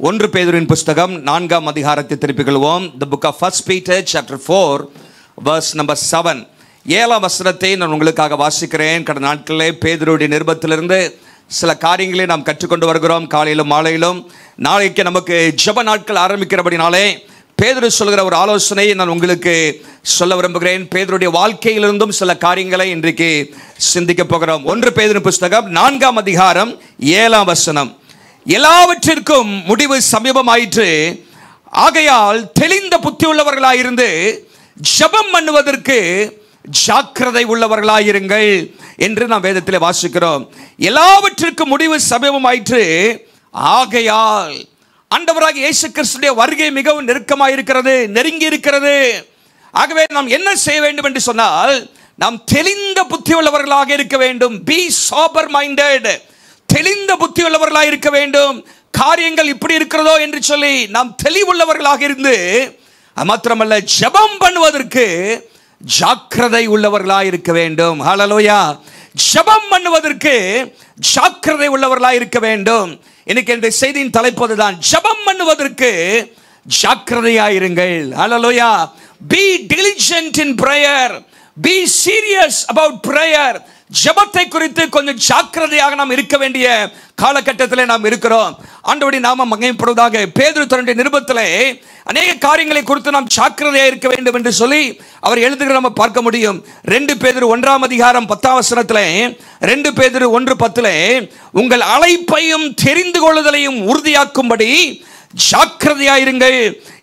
ஒன்று பேதுருவின் புஸ்தகம் 4ஆம் அதிகாரத்தை திருப்பிக் கொள்வோம். The book of 1 Peter chapter 4 verse number 7. 7ஆம் வசனத்தை நான் உங்களுக்காக வாசிக்கிறேன். கடந்த நாட்களிலே பேதுருவுடைய நிருபத்திலிருந்து சில காரியங்களை நாம் கற்றுக்கொண்டு வருகிறோம். காலையிலும் மாலையிலும் நாளைக்கு நமக்கு ஜெப நாட்கள் ஆரம்பிக்கிறபடினாலே பேதுரு சொல்கிற ஒரு ஆலோசனையை நான் உங்களுக்கு சொல்ல விரும்புகிறேன். பேதுருடைய வாழ்க்கையிலிருந்தும் சில காரியங்களை இன்றைக்கு சிந்திக்க போகிறோம். ஒன்று பேதுரு புஸ்தகம் 4ஆம் அதிகாரம் 7ஆம் வசனம். எல்லாவற்றிற்கும் முடிவு சமீபமாயிற்று, ஆகையால் தெளிந்த புத்தி உள்ளவர்களாயிருந்து ஜெபம் பண்ணுவதற்கு ஜாக்கிரதை உள்ளவர்களாயிருங்கள் என்று நாம் வேதத்தில் வாசிக்கிறோம். எல்லாவற்றிற்கும் முடிவு சமீபமாயிற்று, ஆகையால் ஆண்டவராகிய இயேசு கிறிஸ்துவின் வருகை மிகவும் நெருக்கமாயிருக்கிறது, நெருங்கி இருக்கிறது. ஆகவே நாம் என்ன செய்ய வேண்டும் என்று சொன்னால், நாம் தெளிந்த புத்தி உள்ளவர்களாக இருக்க வேண்டும். பி சோபர் மைண்டட், தெளிந்த புத்தி உள்ளவர்களாக இருக்க வேண்டும். காரியங்கள் இப்படி இருக்கிறதோ என்று சொல்லி நாம் தெளிவுள்ளவர்களாக இருந்து, மாத்திரமல்ல ஜெபம் பண்ணுவதற்கு ஜாக்கிரதை உள்ளவர்களாக இருக்க வேண்டும். ஹல்லேலூயா. ஜெபம் பண்ணுவதற்கு ஜாக்கிரதை உள்ளவர்களாக இருக்க வேண்டும். இன்னைக்கு இந்த செய்தியின் தலைப்பு தான், ஜெபம் பண்ணுவதற்கு ஜாக்கிரதையாயிருங்கள். ஹல்லேலூயா. Be diligent in prayer. Be serious about prayer. ஜெபத்தை குறித்து கொஞ்சம் ஜாக்கிரதையாக நாம் இருக்க வேண்டிய காலகட்டத்தில் நாம் இருக்கிறோம். ஆண்டவருடைய நாமம் மகிமைப்படுவதாக. பேதுரு தன்னுடைய நிருபத்திலே அநேக காரியங்களை குறித்து நாம் ஜாக்கிரதையாக இருக்க வேண்டும் என்று சொல்லி அவர் எழுதுகிற நம்ம பார்க்க முடியும். 2 பேதுரு 1ஆம் அதிகாரம் 10ஆம் வசனத்திலே, 2 பேதுரு 1:10, உங்கள் அழைப்பையும் தெரிந்து கொள்ளுதலையும் உறுதியாக்கும்படி ஜாக்கிரதையாயிருங்கள்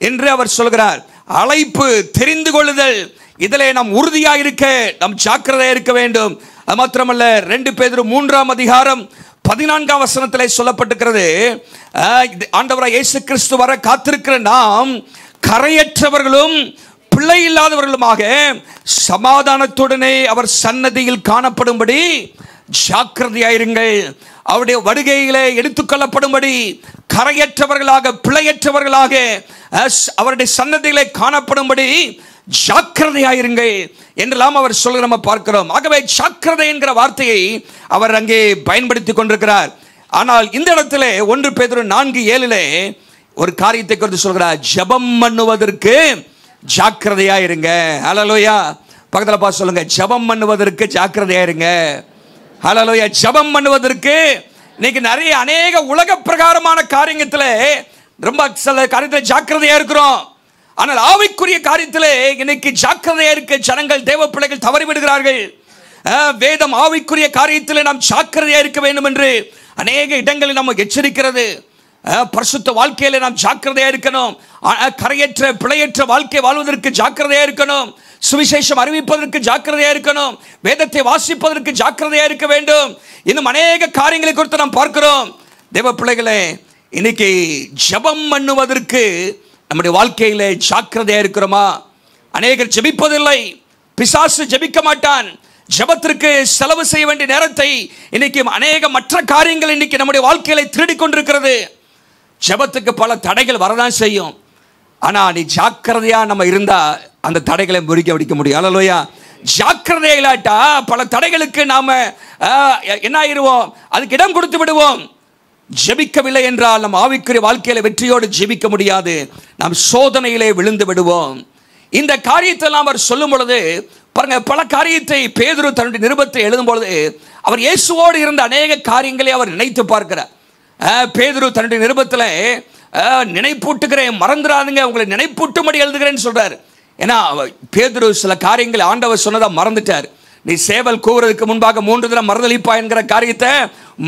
என்று அவர் சொல்கிறார். அழைப்பு, தெரிந்து கொள்ளுதல், இதிலே நாம் உறுதியாக இருக்க நாம் ஜாக்கிரதையாக இருக்க வேண்டும். அது மாத்திரமல்ல, 2 பேதுரு 3ஆம் அதிகாரம் 14ஆம் வசனத்திலே சொல்லப்பட்டிருக்கிறது, ஆண்டவராகிய இயேசு கிறிஸ்து வர காத்திருக்கிற நாம் கரையற்றவர்களும் பிள்ளை இல்லாதவர்களுமாக சமாதானத்துடனே அவர் சன்னதியில் காணப்படும்படி ஜாக்கிரதையாயிருங்கள். அவருடைய வருகையிலே எடுத்துக்கொள்ளப்படும்படி கரையற்றவர்களாக, பிழையற்றவர்களாக அவருடைய சன்னதியிலே காணப்படும்படி ஜாக்கிரதையாயிருங்கள் என்றெல்லாம் அவர் சொல்ல நம்ம பார்க்கிறோம். ஆகவே ஜாக்கிரதை என்கிற வார்த்தையை அவர் அங்கே பயன்படுத்தி கொண்டிருக்கிறார். ஆனால் இந்த இடத்துல 1 பேதுரு 4:7 ஒரு காரியத்தை குறித்து சொல்கிறார், ஜெபம் பண்ணுவதற்கு ஜாக்கிரதையாயிருங்க. ஹல்லேலூயா. பக்கத்தில் பார்த்து சொல்லுங்க, ஜெபம் பண்ணுவதற்கு ஜாக்கிரதையாயிருங்க. ஹல்லேலூயா. ஜெபம் பண்ணுவதற்கு இன்னைக்கு நிறைய அநேக உலக பிரகாரமான காரியத்தில் ரொம்ப சில காரியத்தில் ஜாக்கிரதையா இருக்கிறோம். ஆனால் ஆவிக்குரிய காரியத்திலே இன்னைக்கு ஜாக்கிரதையா இருக்க ஜனங்கள், தேவ பிள்ளைகள் தவறி விடுகிறார்கள். வேதம் ஆவிக்குரிய காரியத்திலே நாம் ஜாக்கிரதையா இருக்க வேண்டும் என்று அநேக இடங்களில் நம்ம எச்சரிக்கிறது. பரிசுத்த வாழ்க்கையில நாம் ஜாக்கிரதையா இருக்கணும். கரையற்ற, பிழையற்ற வாழ்க்கை வாழ்வதற்கு ஜாக்கிரதையா இருக்கணும். சுவிசேஷம் அறிவிப்பதற்கு ஜாக்கிரதையா இருக்கணும். வேதத்தை வாசிப்பதற்கு ஜாக்கிரதையா இருக்க வேண்டும். இன்னும் அநேக காரியங்களை குறித்து நாம் பார்க்கிறோம். தேவ பிள்ளைகளே, இன்னைக்கு ஜெபம் பண்ணுவதற்கு நம்முடைய வாழ்க்கையில ஜாக்கிரதையா இருக்கிறோமா? அநேகர் ஜெபிப்பதில்லை. பிசாசு ஜெபிக்க மாட்டான். ஜெபத்திற்கு செலவு செய்ய வேண்டிய நேரத்தை இன்னைக்கு அநேக மற்ற காரியங்கள் இன்னைக்கு நம்முடைய வாழ்க்கையில திருடி கொண்டிருக்கிறது. ஜெபத்துக்கு பல தடைகள் வரதான் செய்யும். ஆனா நீ ஜாக்கிரதையா நம்ம இருந்தா அந்த தடைகளை முறிக்க அடிக்க முடியும். ஹல்லேலூயா. ஜாக்கிரதையா இல்லாட்டா பல தடைகளுக்கு நாம என்ன ஆயிருவோம், அதுக்கு இடம் கொடுத்து விடுவோம். ஜெபிக்கவில்லை என்றால் நம் ஆவிக்குரிய வாழ்க்கையில வெற்றியோடு ஜெபிக்க முடியாது. நாம் சோதனையிலே விழுந்து விடுவோம். இந்த காரியத்தை அவர் சொல்லும் பொழுது பாருங்க, பல காரியத்தை பேதுரு தன்னுடைய நிருபத்தை எழுதும் பொழுது அவர் இயேசுவோடு இருந்த அநேக காரியங்களை அவர் நினைத்து பார்க்கிறார். பேதுரு தன்னுடைய நிருபத்தில் நினைப்பூட்டுகிறேன், மறந்துடாதுங்க, உங்களை நினைப்பூட்டும்படி எழுதுகிறேன்னு சொல்றார். ஏன்னா பேதுரு சில காரியங்களை ஆண்டவர் சொன்னதை மறந்துட்டார். நீ சேவல் கூவுறதுக்கு முன்பாக 3 தினம் மறுதளிப்பா என்கிற காரியத்தை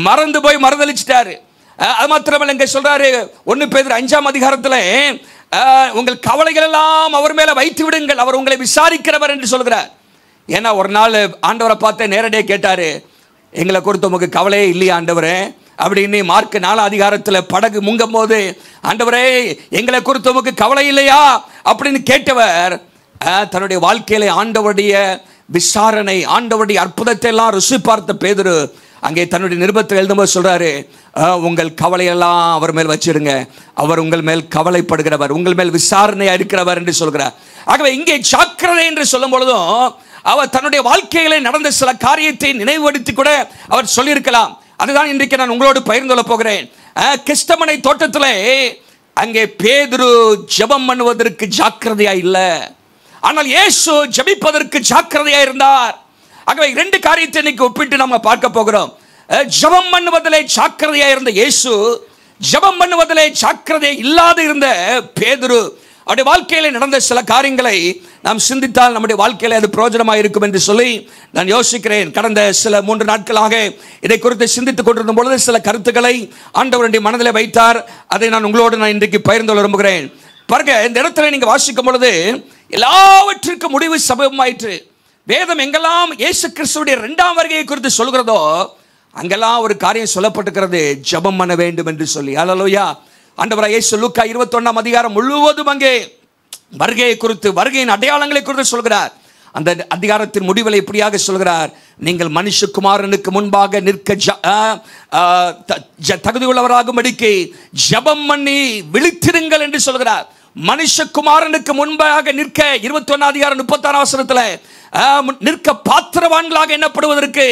மறந்து போய் மறுதளிச்சிட்டாரு. அது மாத்திரமல்ல, இங்க சொல்றாரு 1 பேதுரு 5ஆம் அதிகாரத்தில், உங்கள் கவலைகள் எல்லாம் அவர் மேல வைத்து விடுங்கள், அவர் உங்களை விசாரிக்கிறவர் என்று சொல்கிறார். ஏன்னா ஒரு நாள் ஆண்டவரை பார்த்து நேரடியாக கேட்டாரு, எங்களை குறித்து உங்களுக்கு கவலையே இல்லையா ஆண்டவரே அப்படின்னு. மார்க் 4ஆம் அதிகாரத்தில் படகு முங்கும் போது, ஆண்டவரே எங்களை குறித்து உங்களுக்கு கவலை இல்லையா அப்படின்னு கேட்டவர் தன்னுடைய வாழ்க்கையில ஆண்டவருடைய விசாரணை, ஆண்டவருடைய அற்புதத்தை எல்லாம் ருசி பார்த்த பேதுரு அங்கே தன்னுடைய நிருபத்தில் எழுதும்போது சொல்றாரு, உங்கள் கவலையெல்லாம் அவர் மேல் வச்சிருங்க, அவர் உங்கள் மேல் கவலைப்படுகிறவர், உங்கள் மேல் விசாரணையா இருக்கிறவர் என்று சொல்கிறார். ஆகவே இங்கே ஜாக்கிரதை என்று சொல்லும் பொழுதும் அவர் தன்னுடைய வாழ்க்கையிலே நடந்த சில காரியத்தை நினைவுபடுத்தி கூட அவர் சொல்லியிருக்கலாம். அதுதான் இன்றைக்கு நான் உங்களோடு பகிர்ந்து கொள்ள போகிறேன். கெஸ்தமனை தோட்டத்திலே அங்கே பேதுரு ஜெபம் பண்ணுவதற்கு ஜாக்கிரதையா இல்லை, ஆனால் இயேசு ஜெபிப்பதற்கு ஜாக்கிரதையா இருந்தார். ஆகவே ரெண்டு காரியத்தை இன்னைக்கு ஒப்பிட்டு நம்ம பார்க்க போகிறோம். ஜெபம் பண்ணுவதிலே ஜாக்கிரதையா இருந்த இயேசு, ஜெபம் பண்ணுவதிலே ஜாக்கிரதை இல்லாத இருந்த பேதுரு. அவருடைய வாழ்க்கையில் நடந்த சில காரியங்களை நாம் சிந்தித்தால் நம்முடைய வாழ்க்கையில் அது பிரயோஜனமாக இருக்கும் என்று சொல்லி நான் யோசிக்கிறேன். கடந்த சில 3 நாட்களாக இதை குறித்து சிந்தித்துக் கொண்டிருந்த பொழுது சில கருத்துக்களை ஆண்டவருடைய மனதில் வைத்தார். அதை நான் உங்களோடு இன்றைக்கு பகிர்ந்து கொள்ள விரும்புகிறேன். பாருங்க, இந்த இடத்துல நீங்க வாசிக்கும் பொழுது எல்லாவற்றிற்கும் முடிவு சமீபமாயிற்று. வேதம் எங்கெல்லாம் இயேசு கிறிஸ்துவுடைய 2ஆம் வருகையை குறித்து சொல்கிறதோ அங்கெல்லாம் ஒரு காரியம் சொல்லப்பட்டிருக்கிறது, ஜெபம் பண்ண வேண்டும் என்று சொல்லி. அல்லேலூயா. ஆண்டவராகிய இயேசு லூக்கா 21ஆம் அதிகாரம் முழுவதும் அங்கே வருகையை குறித்து, வருகையின் அடையாளங்களை குறித்து சொல்கிறார். அந்த அதிகாரத்தின் முடிவில் இப்படியாக சொல்கிறார், நீங்கள் மனுஷகுமாரனுக்கு முன்பாக நிற்க தகுதி உள்ளவராகும்படிக்கு ஜெபம் பண்ணி விழித்திருங்கள் என்று சொல்கிறார். மனுஷகுமாரனுக்கு முன்பாக நிற்க 21ஆம் அதிகாரம் 36ஆம் வசனத்தில் நிற்க பாத்திரவான்களாக எண்ணப்படுவதற்கு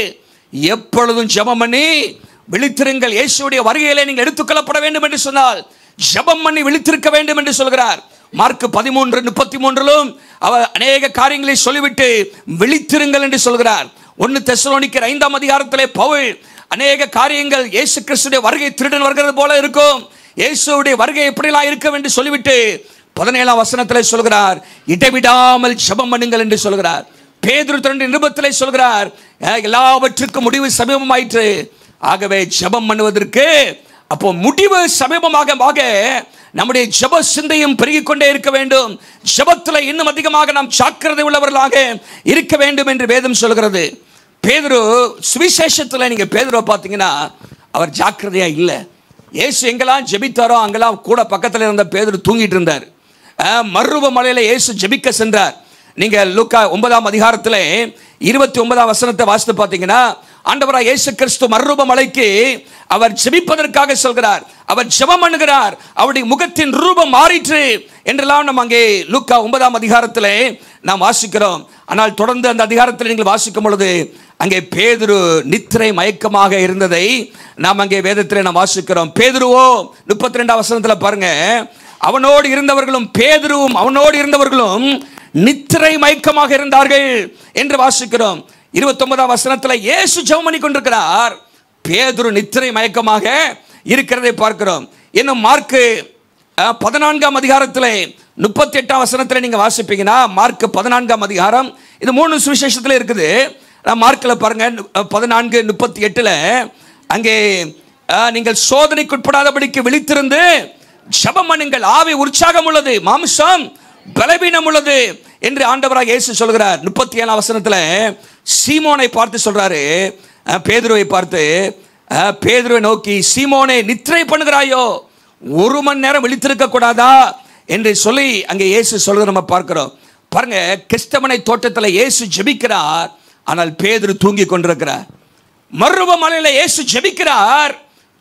எப்பொழுதும் ஜெபம் பண்ணி விழித்திருங்கள். இயேசுடைய வருகையிலே நீங்கள் எடுத்துக்கொள்ளப்பட வேண்டும் என்று சொன்னால் ஜெபம் பண்ணி விழித்திருக்க வேண்டும் என்று சொல்கிறார். மார்க் 13:33 அவர் அநேக காரியங்களை சொல்லிவிட்டு விழித்திருங்கள் என்று சொல்கிறார். 1 தெசலோனிக்கர் 5ஆம் அதிகாரத்திலே பவுல் அநேக காரியங்கள் இயேசு கிறிஸ்துடைய வருகை திருடன் வருகிறது போல இருக்கும், இயேசுடைய வருகை எப்படிலாம் இருக்கும் என்று சொல்லிவிட்டு 17ஆம் வசனத்திலே சொல்கிறார், இடைவிடாமல் ஜெபம் பண்ணுங்கள் என்று சொல்கிறார். பேதுரு தன்னுடைய நிருபத்திலே சொல்கிறார், எல்லாவற்றுக்கும் முடிவு சமீபமாயிற்று. ஆகவே ஜெபம் பண்ணுவதற்கு அப்போ முடிவு சமீபமாக நம்முடைய ஜெப சிந்தையும் பெருகிக் கொண்டே இருக்க வேண்டும். ஜெபத்தில் இன்னும் அதிகமாக நாம் ஜாக்கிரதை உள்ளவர்களாக இருக்க வேண்டும் என்று வேதம் சொல்கிறது. பேதுரு சுவிசேஷத்தில் நீங்க பேதுருவை பார்த்தீங்கன்னா அவர் ஜாக்கிரதையா இல்லை. இயேசு எங்கெல்லாம் ஜெபித்தாரோ அங்கெல்லாம் கூட பக்கத்தில் இருந்த பேதுரு தூங்கிட்டு இருந்தார். மறுரூப மலையில இயேசு ஜெபிக்க சென்றார். நீங்க லூக்கா 9ஆம் அதிகாரத்தில் 29ஆம் வசனத்தை வாசித்து பார்த்தீங்கன்னா ஆண்டவராகிய இயேசு கிறிஸ்து மறுரூப மலைக்கு அவர் ஜெபிப்பதற்காக சொல்கிறார். அவர் ஜெபம் பண்ணுகிறார், அவருடைய முகத்தின் ரூபம் மாறிற்று என்றெல்லாம் நம்ம அங்கே லூக்கா 9ஆம் அதிகாரத்தில் நாம் வாசிக்கிறோம். ஆனால் தொடர்ந்து அந்த அதிகாரத்தில் நீங்கள் வாசிக்கும் பொழுது அங்கே பேதுரு நித்திரை மயக்கமாக இருந்ததை நாம் அங்கே வேதத்தில் நாம் வாசிக்கிறோம். பேதுருவோ 32ஆம் வசனத்தில் பாருங்க, அவனோடு இருந்தவர்களும் பேதுருவும் அவனோடு இருந்தவர்களும் நித்திரை மயக்கமாக இருந்தார்கள் என்று வாசிக்கிறோம். 29ஆம் வசனத்தில் இயேசு ஜெபம் பண்ணி கொண்டிருக்கிறார், பேதுரு நித்திரை மயக்கமாக இருக்கிறதை பார்க்கிறோம். இன்னும் மார்க் 14ஆம் அதிகாரத்தில் 38ஆம் வசனத்தில் நீங்க வாசிப்பீங்கன்னா மார்க் 14ஆம் அதிகாரம், இது 3 சுவிசேஷத்தில் இருக்குது. மார்க்கில் பாருங்க 14:38 அங்கே நீங்கள் சோதனைக்குட்படாதபடிக்கு விழித்திருந்து ஜெபம் பண்ணுங்கள், ஆவி உற்சாகம் உள்ளது, மாம்சம் பலவீனம் உள்ளது என்று ஆண்டவராக இயேசு சொல்கிறார். 37ஆம் வசனத்தில் சீமோனை பார்த்து சொல்றாரு, பேதுருவை பார்த்து, பேதுருவை நோக்கி, சீமோனை நித்திரை பண்ணுகிறாயோ, 1 மணி நேரம் விழித்திருக்க கூடாதா என்று சொல்லி அங்கே இயேசு சொல்கிறத நம்ம பார்க்கிறோம். பாருங்க, கெஸ்தமனை தோட்டத்தில் இயேசு ஜெபிக்கிறார், ஆனால் பேதுரு தூங்கி கொண்டிருக்கிறார். மறுரூப மலையில இயேசு ஜெபிக்கிறார்,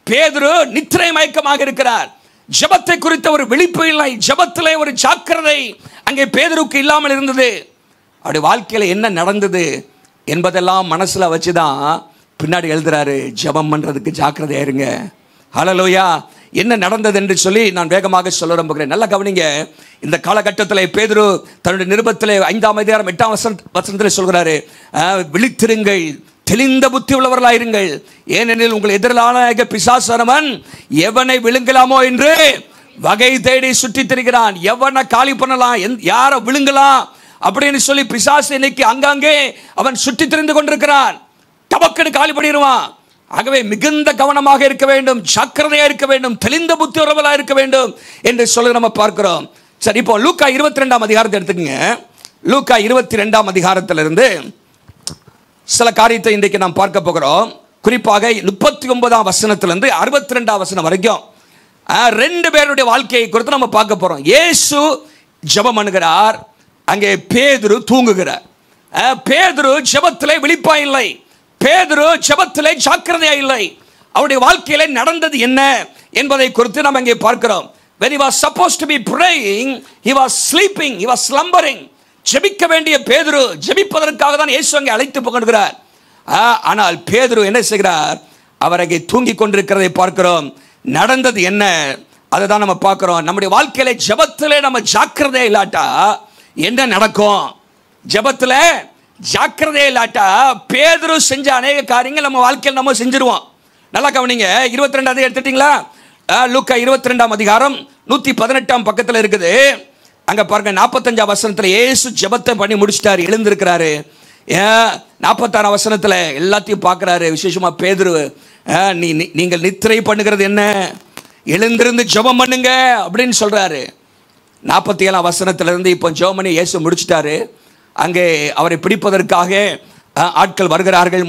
பேதுரு நித்திரை மயக்கமாக இருக்கிறார். ஜெபத்தை குறித்த ஒரு விழிப்பு இல்லை, ஜெபத்திலே ஒரு ஜாக்கிரதை அங்கே பேதுருக்கு இல்லாமல் இருந்தது. அவருடைய வாழ்க்கையில் என்ன நடந்தது என்பதெல்லாம் மனசுல வச்சுதான் பின்னாடி எழுதுறாரு, ஜெபம் பண்றதுக்கு ஜாக்கிரதையா இருங்க. ஹல்லேலூயா. என்ன நடந்தது என்று சொல்லி நான் வேகமாக சொல்ல விரும்புகிறேன். நல்லா கவனிங்க. இந்த காலகட்டத்தில் பேதுரு தன்னுடைய நிருபத்தில் 5ஆம் அதிகாரம் 8ஆம் வசனத்தில் சொல்கிறாரு, விழித்திருங்கள், தெளிந்த புத்தி உள்ளவர்களாயிருங்கள், ஏனெனில் உங்கள் எதிரான பிசாசானவன் எவனை விழுங்கலாமோ என்று வகை தேடி சுற்றி திரிகிறான். எவனை காலி பண்ணலாம், யாரை விழுங்கலாம் அப்படின்னு சொல்லி பிசாசு இன்னைக்கு அங்கங்கே அவன் சுற்றி திரிந்து கொண்டிருக்கிறான். டபக்கடு காலி பண்ணிடுவான். ஆகவே மிகுந்த கவனமாக இருக்க வேண்டும், ஜாக்கிரதையா இருக்க வேண்டும், தெளிந்த புத்தி உள்ளவர்களா இருக்க வேண்டும் என்று சொல்லி நம்ம பார்க்கிறோம். சரி, இப்போ லூக்கா 22ஆம் அதிகாரத்தை எடுத்துக்கங்க. லூக்கா 22ஆம் அதிகாரத்திலிருந்து சில காரியத்தை இன்றைக்கு நாம் பார்க்க போகிறோம். குறிப்பாக 39ஆம் வசனத்திலிருந்து 62ஆம் வசனம் வரைக்கும் 2 பேருடைய வாழ்க்கையை குறித்து நம்ம பார்க்க போறோம். இயேசு ஜெபம் பண்ணுகிறார், அங்கே பேதுரு தூங்குகிறார். பேதுரு ஜெபத்திலே விழிப்பா இல்லை, பேதுரு ஜெபத்திலே ஜாக்கிரதையா இல்லை. அவருடைய வாழ்க்கையிலே நடந்தது என்ன என்பதை குறித்து நாம் அங்கே பார்க்கிறோம். When he was supposed to be praying, he was sleeping, he was slumbering. ஜெபிக்க வேண்டிய பேதுரு ஜெபிப்பதற்காக தான் இயேசு அங்கே அழைத்து போகிறார். ஆனால் பேதுரு என்ன செய்கிறார்? அவர் அங்கே தூங்கி கொண்டிருக்கிறதை பார்க்கிறோம். நடந்தது என்ன, அதை தான் நம்ம பார்க்குறோம். நம்முடைய வாழ்க்கையில ஜெபத்தில் நம்ம ஜாக்கிரதை இல்லாட்டா என்ன நடக்கும்? ஜெபத்தில் ஜாக்கிரதை இல்லாட்டா பேதுரு செஞ்ச அநேக காரியங்கள் நம்ம வாழ்க்கையில் நம்ம செஞ்சிருவோம். நல்லா கவனிங்க. 22 எடுத்துட்டீங்களா? லூக்கா 22 அதிகாரம் 118 பக்கத்தில் இருக்குது. அங்கே பாருங்க, 45 வசனத்தில் இயேசு ஜெபத்தை பண்ணி முடிச்சிட்டாரு, எழுந்திருக்கிறாரு. 46 வசனத்தில் எல்லாத்தையும் பார்க்குறாரு. விசேஷமாக பேதுரு, நீங்கள் நித்திரை பண்ணுகிறது என்ன, எழுந்திருந்து ஜெபம் பண்ணுங்க அப்படின்னு சொல்றாரு. 47 வசனத்திலிருந்து இப்போ ஜெபம் பண்ணி இயேசு முடிச்சிட்டாரு. அங்கே அவரை பிடிப்பதற்காக ஆட்கள் வருகிறார்கள்.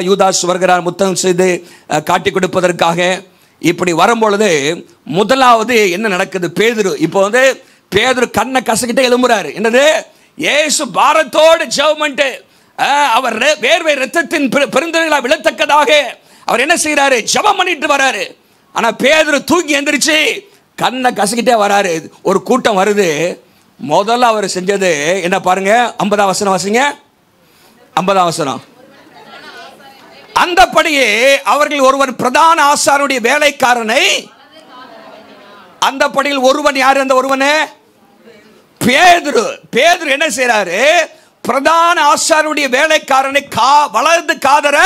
யூதாஸ் வருகிறார் முத்தம் செய்து காட்டி கொடுப்பதற்காக. இப்படி வரும்பொழுது முதலாவது என்ன நடக்குது? பேதுரு இப்போ வந்து பேதுரு கண்ணை கசக்கிட்டே எழும்புறாரு. என்னது? இயேசு பாரத்தோடு ஜெபம் பண்ணிட்டு அவர் வேர்வை ரத்தத்தின் பெருந்தொழிலாக விழத்தக்கதாக அவர் என்ன செய்யறாரு? ஜெபம் பண்ணிட்டு வராரு. ஆனா பேதுரு தூக்கி எந்திரிச்சு கண்ணை கசக்கிட்டே வராரு. ஒரு கூட்டம் வருது. முதல்ல அவர் செஞ்சது என்ன பாருங்க, 50 வசனம் வாசிங்க. 50 வசனம். அந்தபடியே அவர்கள் ஒருவன் பிரதான ஆசாரியனுடைய வேலைக்காரனை, அந்த படியில் ஒருவன் யார்? அந்த ஒருவனே பேதுரு. பேதுரு என்ன செய்யறாரு? பிரதான ஆசாரியனுடைய வேலைக்காரனை வலது காதர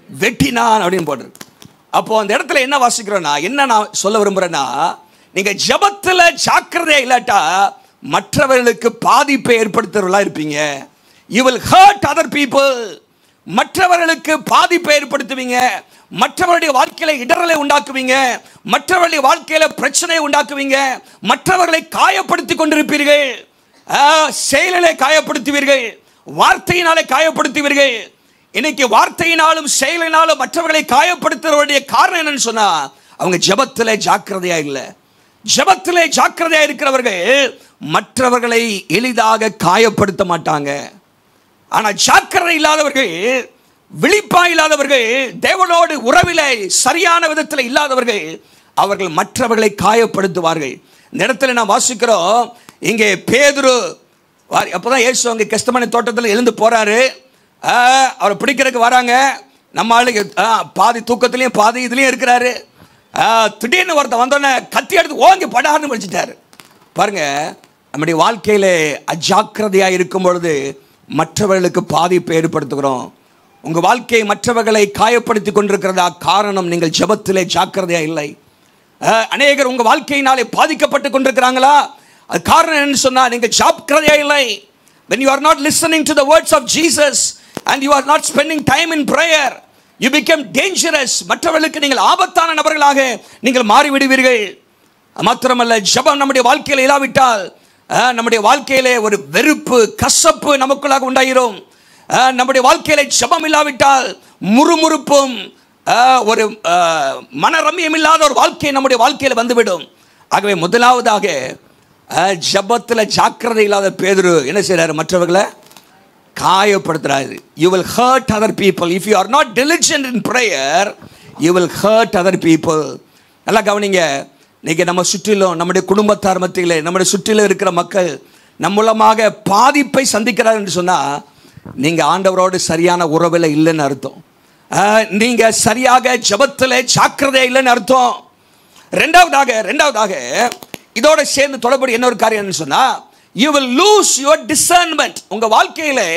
வெட்டினான் அப்படின்னு போடுறது. அப்போ அந்த இடத்துல என்ன வாசிக்கிறோம்னா, என்ன நான் சொல்ல விரும்புறேன்னா, நீங்க ஜெபத்துல ஜாக்கிரதையா இல்லாட்டா மற்றவர்களுக்கு பாதிப்பை ஏற்படுத்துறவர்களா இருப்பீங்க. You will hurt other people. மற்றவர்களுக்கு பாதிப்பை ஏற்படுத்துவீங்க. மற்றவருடைய வாழ்க்கையில இடரலை உண்டாக்குவீங்க. மற்றவருடைய வாழ்க்கையில பிரச்சனை உண்டாக்குவீங்க. மற்றவர்களை காயப்படுத்தி கொண்டிருப்பீர்கள். செயலிலே காயப்படுத்துவீர்கள், வார்த்தையினாலே காயப்படுத்துவீர்கள். இன்னைக்கு வார்த்தையினாலும் செயலினாலும் மற்றவர்களை காயப்படுத்துவதற்குரிய காரணம் என்னன்னு சொன்னா, அவங்க ஜெபத்திலே ஜாக்கிரதையா இல்லை. ஜெபத்திலே ஜாக்கிரதையா இருக்கிறவர்கள் மற்றவர்களை எளிதாக காயப்படுத்த மாட்டாங்க. ஆனா ஜாக்கிரதை இல்லாதவர்கள், விழிப்பா இல்லாதவர்கள், தேவனோடு உறவிலே சரியான விதத்தில் இல்லாதவர்கள், அவர்கள் மற்றவர்களை காயப்படுத்துவார்கள். இந்த இடத்துல நான் வாசிக்கிறோம், இங்கே பேதுரு அப்போதான் இயேசு அங்கே கெத்செமனே தோட்டத்தில் எழுந்து போறாரு. அவரை பிடிக்கிறதுக்கு வராங்க. நம்ம ஆளுக்கு பாதி தூக்கத்திலையும் பாதி இதுலையும் இருக்கிறாரு. திடீர்னு ஒருத்தன் வந்தோடனே கத்தி எடுத்து ஓங்கி படார்னு வச்சுட்டாரு. பாருங்க, நம்முடைய வாழ்க்கையில அஜாக்கிரதையா இருக்கும் பொழுது மற்றவர்களுக்கு பாதிப்பை ஏற்படுத்துகிறோம். உங்க வாழ்க்கையை மற்றவர்களை காயப்படுத்தி கொண்டிருக்கிறதா காரணம் நீங்கள் ஜெபத்திலே ஜாக்கிரதையா இல்லை. அநேகர் உங்க வாழ்க்கையினாலே பாதிக்கப்பட்டு கொண்டிருக்கிறாங்களா? அது காரணம் என்னன்னு சொன்னா, நீங்க ஜாக்கிரதையா இல்லை. When you are not listening to the words of Jesus and you are not spending time in prayer, you become dangerous. மற்றவர்களுக்கு நீங்கள் ஆபத்தான நபர்களாக நீங்கள் மாறிவிடுவீர்கள். மாத்திரமல்ல, ஜெபம் நம்முடைய வாழ்க்கையில் இல்லாவிட்டால் நம்முடைய வாழ்க்கையிலே ஒரு வெறுப்பு, கசப்பு நமக்குள்ளாக உண்டாயிரும். நம்முடைய வாழ்க்கையில ஜெபம் இல்லாவிட்டால் முறுமுறுப்பும் ஒரு மனரம்யம் இல்லாத ஒரு வாழ்க்கை நம்முடைய வாழ்க்கையில் வந்துவிடும். ஆகவே முதலாவதாக ஜெபத்தில் ஜாக்கிரதை இல்லாத பேதுரு என்ன செய்றாரு? மற்றவர்களை காயப்படுத்துறாரு. You will hurt other people. If you are not diligent in prayer, you will hurt other people. நல்லா கவனிங்க. இன்னைக்கு நம்ம சுற்றிலும், நம்முடைய குடும்பத்தார் மத்தியிலே, நம்முடைய சுற்றிலும் இருக்கிற மக்கள் நம் மூலமாக பாதிப்பை சந்திக்கிறார் என்று சொன்னால், நீங்க ஆண்டவரோடு சரியான உறவில் இல்லைன்னு அர்த்தம். நீங்க சரியாக ஜெபத்தில் ஜாக்கிரதை இல்லைன்னு அர்த்தம். ரெண்டாவதாக இதோட சேர்ந்து தொடர்பு என்ன ஒரு காரியம் சொன்னா, you will lose your discernment. உங்க வாழ்க்கையிலே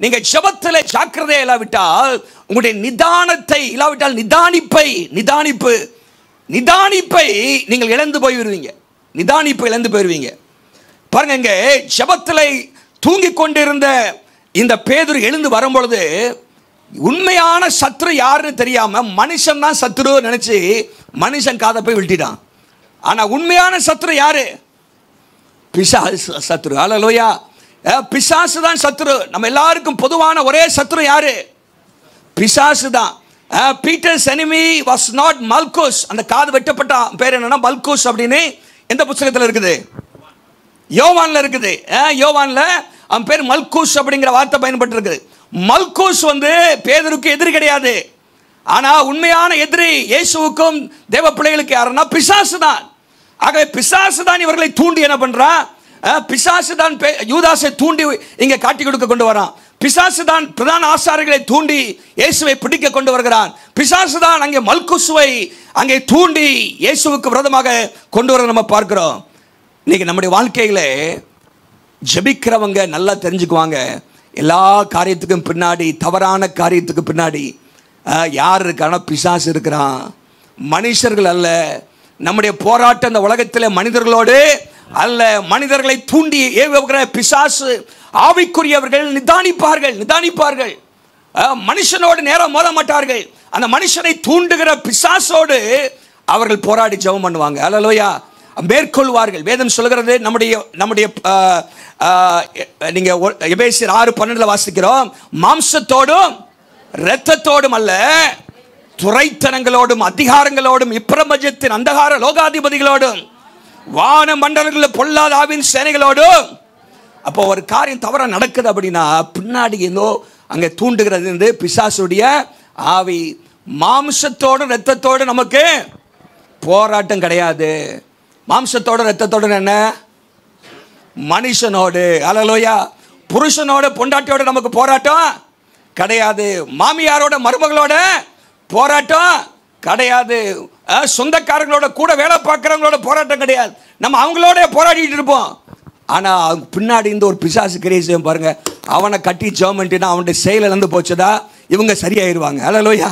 நீங்க ஜெபத்தில் ஜாக்கிரதை இல்லாவிட்டால், உங்களுடைய நிதானத்தை இல்லாவிட்டால், நிதானிப்பை நீங்கள் இழந்து போய்விடுவீங்க. நிதானிப்பை இழந்து போயிருவீங்க. பாருங்க, இங்க ஜெபத்தில் தூங்கிக் கொண்டிருந்த இந்த பேதுரு எழுந்து வரும்பொழுது உண்மையான சத்ரு யாருன்னு தெரியாம மனுஷன் தான் சத்ரு நினைச்சு மனுஷன் காதை போய் விட்டுட்டான். ஆனா உண்மையான சத்ரு யாரு? பிசாசு சத்ரு. ஹல்லேலூயா. பிசாசு தான் சத்ரு. நம்ம எல்லாருக்கும் பொதுவான ஒரே சத்ரு யாரு? பிசாசு தான். Peter's enemy was not Malchus. அந்த காது வெட்டப்பட்ட பேர் என்னன்னா மல்கூஸ் அப்படின்னு எந்த புத்தகத்தில் இருக்குது? யோவான்ல இருக்குது. யோவான்ல அவன் பேர் மல்கூஸ் அப்படிங்கிற வார்த்தை பயன்பட்டு இருக்குது. மல்கூஸ் வந்து பேதுருக்கு எதிரி கிடையாது. ஆனா உண்மையான எதிரி இயேசுவுக்கும் தேவ பிள்ளைகளுக்கு யாருன்னா பிசாசு தான். ஆகவே பிசாசு தான் இவர்களை தூண்டி என்ன பண்றான்? பிசாசு தான் யூதாசை தூண்டி இங்க காட்டி கொடுக்க கொண்டு வரான். பிசாசு தான் பிரதான ஆசாரிகளை தூண்டி இயேசுவை பிடிக்க கொண்டு வருகிறான். பிசாசு தான் அங்கே மல்குசுவை அங்கே தூண்டி இயேசுவுக்கு விரோதமாக கொண்டு வர நம்ம பார்க்கிறோம். இன்னைக்கு நம்முடைய வாழ்க்கையில ஜெபிக்கிறவங்க நல்லா தெரிஞ்சுக்குவாங்க, எல்லா காரியத்துக்கும் பின்னாடி, தவறான காரியத்துக்கு பின்னாடி யார் இருக்கானா? பிசாசு இருக்கிறான், மனுஷர்கள் அல்ல. நம்முடைய போராட்டம் இந்த உலகத்தில் மனிதர்களோடு அல்ல, மனிதர்களை தூண்டி ஏவுகிற பிசாசு. ஆவிக்குரியவர்கள் நிதானிப்பார்கள். மனுஷனோடு நேரம் மோத மாட்டார்கள். அந்த மனுஷனை தூண்டுகிற பிசாசோடு அவர்கள் போராடி ஜெபம் பண்ணுவாங்க. அல்லேலூயா, மேற்கொள்வார்கள். வேதம் சொல்கிறது, நம்முடைய நீங்க எபேசியர் 6:12 வாசிக்கிறோம், மாம்சத்தோடும் இரத்தத்தோடும் அல்ல, துரைத்தனங்களோடும் அதிகாரங்களோடும் இப்பிரபஞ்சத்தின் அந்தகார லோகாதிபதிகளோடும் வான மண்டலங்களில் பொல்லாத ஆவியின் சேனைகளோடும். அப்போ ஒரு காரியம் தவறா நடக்குது அப்படின்னா பின்னாடி ஏதோ அங்கே தூண்டுகிறது பிசாசுடைய ஆவி. மாம்சத்தோடும் இரத்தத்தோடு நமக்கு போராட்டம் கிடையாது. மாம்சத்தோடு இரத்தத்தோடு என்ன? மனுஷனோடு. அல்லேலூயா. புருஷனோட பொண்டாட்டியோட நமக்கு போராட்டம் கிடையாது. மாமியாரோட மருமகளோட போராட்டம் கிடையாது. சொந்தக்காரங்களோட கூட வேலை பார்க்குறவங்களோட போராட்டம் கிடையாது. நம்ம அவங்களோட போராடிட்டு இருப்போம். ஆனால் பின்னாடி இந்த ஒரு பிசாசு கிரியை செய்யும் பாருங்க. அவனை கட்டி ஜெபம்னா அவனுடைய செயலிழந்து போச்சுதா இவங்க சரியாயிருவாங்க. அல்லேலூயா,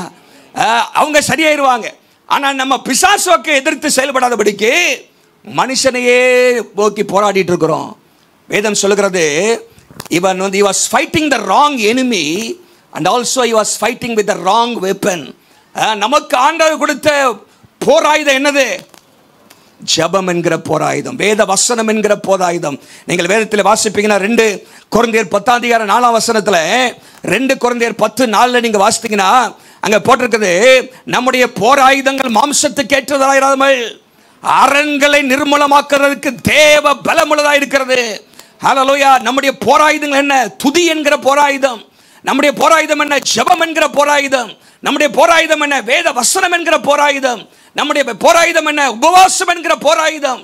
அவங்க சரியாயிருவாங்க. ஆனால் நம்ம பிசாசுக்கு எதிர்த்து செயல்படாதபடிக்கு மனுஷனையே போக்கி போராடிட்டு இருக்கிறோம். வேதம் சொல்லுகிறது, இவன் he was fighting the wrong enemy and also he was fighting with the wrong weapon. நமக்கு ஆண்டவர் கொடுத்த போராயுதம் என்னது? ஜெபம் என்கிற போராயுதம், வேத வசனம் என்கிற போராயுதம். நீங்கள் வேதத்தில் வாசிப்பீங்கன்னா 2 கொரிந்தியர் 10:4 2 கொரிந்தியர் 10:4 நீங்க வாசித்தீங்கன்னா அங்க போட்டிருக்குது, நம்முடைய போராயுதங்கள் மாம்சத்துக்கு ஏற்றதாயிராமல் அரண்களை நிர்மூலமாக்குறதுக்கு தேவ பலமுள்ளதா இருக்கிறது. ஹல்லேலூயா. நம்முடைய போராயுதங்கள் என்ன? துதி என்கிற போராயுதம். நம்முடைய போராயுதம் என்ன? ஜெபம் என்கிற போராயுதம். நம்முடைய போராயுதம் என்ன? வேத வசனம் என்கிற போராயுதம். நம்முடைய போராயுதம் என்ன? உபவாசம் என்கிற போராயுதம்.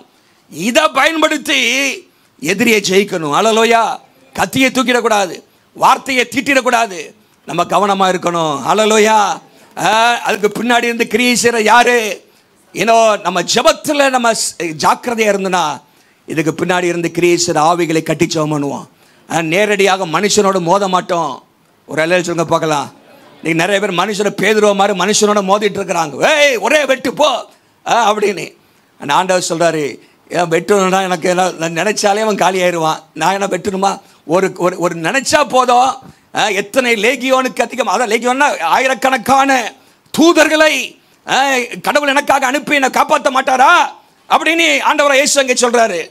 இதை பயன்படுத்தி எதிரியை ஜெயிக்கணும். ஹல்லேலூயா. கத்தியை தூக்கிடக்கூடாது, வார்த்தையை தீட்டிடக்கூடாது, நம்ம கவனமா இருக்கணும். ஹல்லேலூயா. அதுக்கு பின்னாடி இருந்து கிரியை செய்யற யாரு? நம்ம ஜெபத்தில் நம்ம ஜாக்கிரதையா இருந்தோம்னா இதுக்கு பின்னாடி இருந்து கிரியை செய்யற ஆவிகளை கட்டி ஜெபம் பண்ணுவோம். நேரடியாக மனுஷனோட மோத மாட்டோம். ஒரு அல்லேலூயா சொல்லுங்க பார்க்கலாம். நீங்க நிறைய பேர் மனுஷனை பேதுருவ மாதிரி மனுஷனோட மோதிட்டு இருக்கிறாங்க. ஏய் ஒரே வெட்டு போ அப்படின்னு. ஆண்டவர் சொல்றாரு, வெட்டணும்னா எனக்கு நினைச்சாலே அவன் காலி ஆயிடுவான். நான் என்ன வெட்டணுமா? ஒரு நினைச்சா போதும். எத்தனை லேகியோனுக்கு அதிகம், அதான் லேகியோன்னா ஆயிரக்கணக்கான தூதர்களை கடவுள் எனக்காக அனுப்பி என்னை காப்பாற்ற மாட்டாரா அப்படின்னு ஆண்டவரை இயேசு அங்கே சொல்றாரு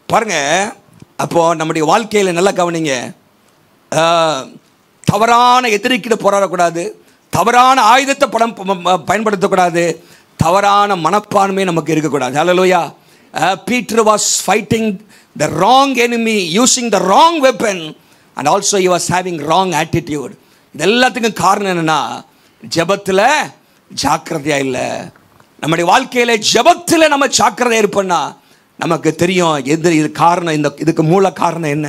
பாருங்க. அப்போ நம்முடைய வாழ்க்கையில் நல்லா கவனிங்க. தவறான எதிரிக்கிட்ட போராடக்கூடாது, தவறான ஆயுதத்தை பயன்படுத்தக்கூடாது, தவறான மனப்பான்மை நமக்கு இருக்கக்கூடாது. ஹல்லேலூயா. Peter was fighting the wrong enemy using the wrong weapon and also he was having wrong attitude. இது எல்லாத்துக்கும் காரணம் என்னன்னா ஜெபத்தில் ஜாக்கிரதையா இல்லை. நம்முடைய வாழ்க்கையில ஜெபத்தில் நம்ம ஜாக்கிரதையா இருப்போம்னா நமக்கு தெரியும் இது காரணம், இதுக்கு மூல காரணம் என்ன,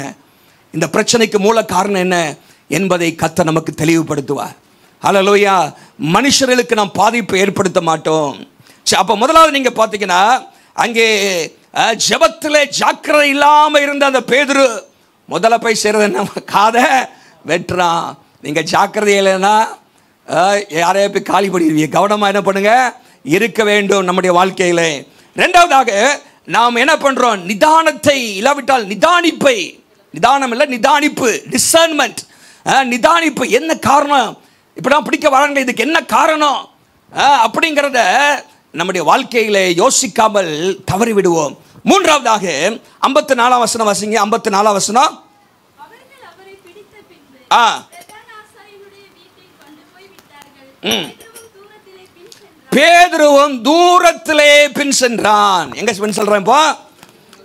இந்த பிரச்சனைக்கு மூல காரணம் என்ன என்பதை கர்த்தர் நமக்கு தெளிவுபடுத்துவார். ஹல்லேலூயா. மனுஷர்களுக்கு நாம் பாதிப்பு ஏற்படுத்த மாட்டோம். அப்போ முதலாவது நீங்க பார்த்தீங்கன்னா அங்கே ஜெபத்தில் ஜாக்கிரதை இல்லாமல் இருந்த அந்த பேதுரு முதல்ல போய் சேர்றது என்ன? காதை வெட்டுறான். நீங்க ஜாக்கிரதை இல்லைன்னா யாரையா போய் காலி பண்ணிடுவீங்க. கவனமாக என்ன பண்ணுங்க, இருக்க வேண்டும் நம்முடைய வாழ்க்கையில. ரெண்டாவதாக நாம் என்ன பண்றோம்? நிதானத்தை இல்லாவிட்டால் நிதானிப்பை, நிதானம் இல்லை நிதானிப்பு, டிசர்ன்மெண்ட், நிதானிப்பு. என்ன காரணம் இப்படிதான் பிடிக்க வராங்க, இதுக்கு என்ன காரணம் அப்படிங்கிறத நம்முடைய வாழ்க்கையில யோசிக்காமல் தவறி விடுவோம். மூன்றாவதாக 54 வசனம் வாசிங்க. 54 வசனம். பேதுருவும் தூரத்திலே பின் சென்றான். எங்க பின் சொல்றேன்? இப்போ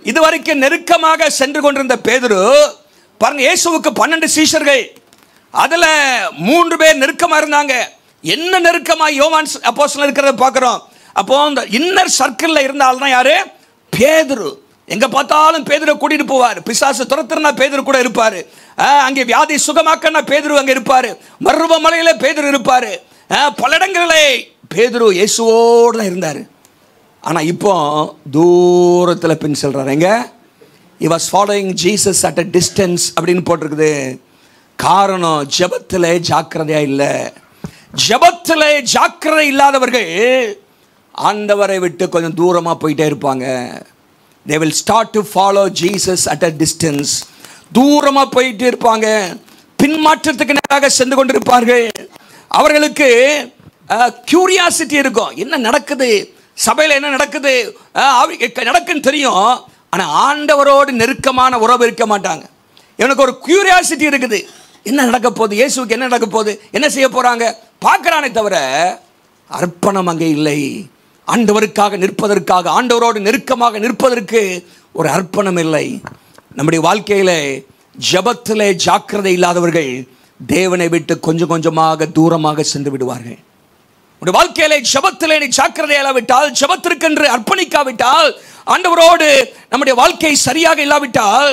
இதுவரைக்கும் நெருக்கமாக சென்று கொண்டிருந்த பேதுரு பாருங்க, இயேசுவுக்கு 12 சீஷர்கள், அதுல 3 பேர் நெருக்கமா இருந்தாங்க. என்ன நெருக்கமா யோவான் அப்போஸ்தலன் இருக்கிறத பார்க்கிறோம். அப்போ இந்த இன்னர் சர்க்கிள்ல இருந்த ஆள் தான் யாரு? பேதுரு. எங்க பார்த்தாலும் பேதுரு கூட்டிட்டு போவார். பிசாசு துரத்துறனா பேதுரு கூட இருப்பாரு. அங்கே வியாதி சுகமாக்கனா பேதுரு அங்க இருப்பாரு. மர்வ மலையில பேதுரு இருப்பாரு. பல இடங்களிலே பேதுரு இயேசுவோடு தான் இருந்தார். ஆனா இப்போ தூரத்தில் பின் செல்றாரு. எங்க? he was following Jesus at a distance அப்படின்னு போட்டிருக்குது. காரணம் ஜெபத்திலே ஜாக்கிரதையா இல்லை. ஜெபத்திலே ஜாக்கிரதை இல்லாதவர்கள் ஆண்டவரை விட்டு கொஞ்சம் தூரமா போயிட்டே இருப்பாங்க. they will start to follow Jesus at a distance. தூரமா போயிட்டே இருப்பாங்க. பின்மாற்றத்துக்கு நேராக சென்று கொண்டிருப்பார்கள். அவர்களுக்கு கியூரியாசிட்டி இருக்கும். என்ன நடக்குது சபையில், என்ன நடக்குது நடக்குன்னு தெரியும். ஆனால் ஆண்டவரோடு நெருக்கமான உறவு இருக்க மாட்டாங்க. எனக்கு ஒரு கியூரியாசிட்டி இருக்குது. என்ன நடக்க போகுது, இயேசுக்கு என்ன நடக்க போகுது, என்ன செய்ய போறாங்க பார்க்கறானே தவிர அர்ப்பணம் அங்கே இல்லை. ஆண்டவருக்காக நிற்பதற்காக, ஆண்டவரோடு நெருக்கமாக நிற்பதற்கு ஒரு அர்ப்பணம் இல்லை. நம்முடைய வாழ்க்கையில ஜெபத்திலே ஜாக்கிரதை இல்லாதவர்கள் தேவனை விட்டு கொஞ்சம் கொஞ்சமாக தூரமாக சென்று விடுவார்கள். உடைய வாழ்க்கையிலே ஜெபத்திலே நீ ஜாக்கிரதை இல்லாவிட்டால், ஜெபத்திற்கென்று அர்ப்பணிக்காவிட்டால், ஆண்டவரோடு நம்முடைய வாழ்க்கை சரியாக இல்லாவிட்டால்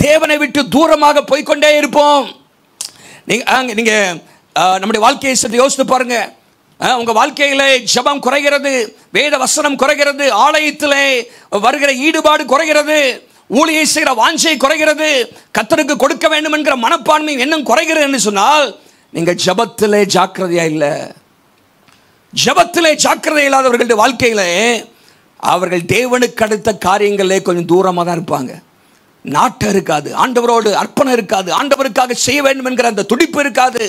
தேவனை விட்டு தூரமாக போய்கொண்டே இருப்போம். நீங்க நம்முடைய வாழ்க்கையை சற்று யோசித்து பாருங்க. உங்க வாழ்க்கையிலே ஜெபம் குறைகிறது, வேத வசனம் குறைகிறது, ஆலயத்திலே வருகிற ஈடுபாடு குறைகிறது, ஊழியை செய்கிற வாஞ்சை குறைகிறது, கர்த்தருக்கு கொடுக்க வேண்டும் என்கிற மனப்பான்மை இன்னும் குறைகிறது என்று சொன்னால் நீங்க ஜெபத்திலே ஜாக்கிரதையா இல்லை. ஜெபத்திலே ஜாக்கிரதை இல்லாதவர்களுடைய வாழ்க்கையிலே அவர்கள் தேவனுக்கு அடுத்த காரியங்களே கொஞ்சம் தூரமாக தான் இருப்பாங்க. நாட்டம் இருக்காது, ஆண்டவரோடு அர்ப்பணம் இருக்காது, ஆண்டவருக்காக செய்ய வேண்டும் என்கிற அந்த துடிப்பு இருக்காது.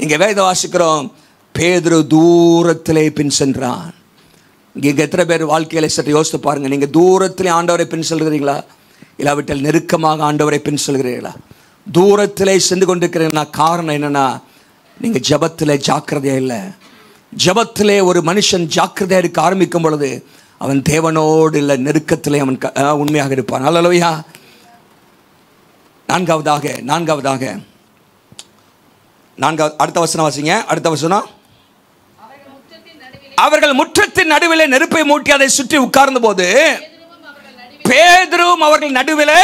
இங்கே வேத வாசிக்கிறோம், பேதுரு தூரத்திலே பின் சென்றான். இங்கே எத்தனை பேர் வாழ்க்கையில சற்று யோசித்து பாருங்க. நீங்க தூரத்திலே ஆண்டவரை பின் செல்கிறீங்களா, இல்லாவிட்டால் நெருக்கமாக ஆண்டவரை பின் செல்கிறீர்களா? தூரத்திலே சென்று கொண்டிருக்கிறீங்கன்னா காரணம் என்னன்னா, நீங்க ஜெபத்திலே ஜாக்கிரதையா இல்லை. ஜெபத்திலே ஒரு மனுஷன் ஜாக்கிரதையா இருக்க ஆரம்பிக்கும் பொழுது அவன் தேவனோடு இல்லை நெருக்கத்திலே அவன் உண்மையாக இருப்பான். அல்லேலூயா. நான்காவதாக அடுத்த வசனம் வாசிங்க. அடுத்த வசனம், அவர்கள் முற்றத்தின் நடுவிலே நெருப்பை மூட்டி அதை சுற்றி உட்கார்ந்த போது பேதுருவும் அவர்கள் நடுவிலே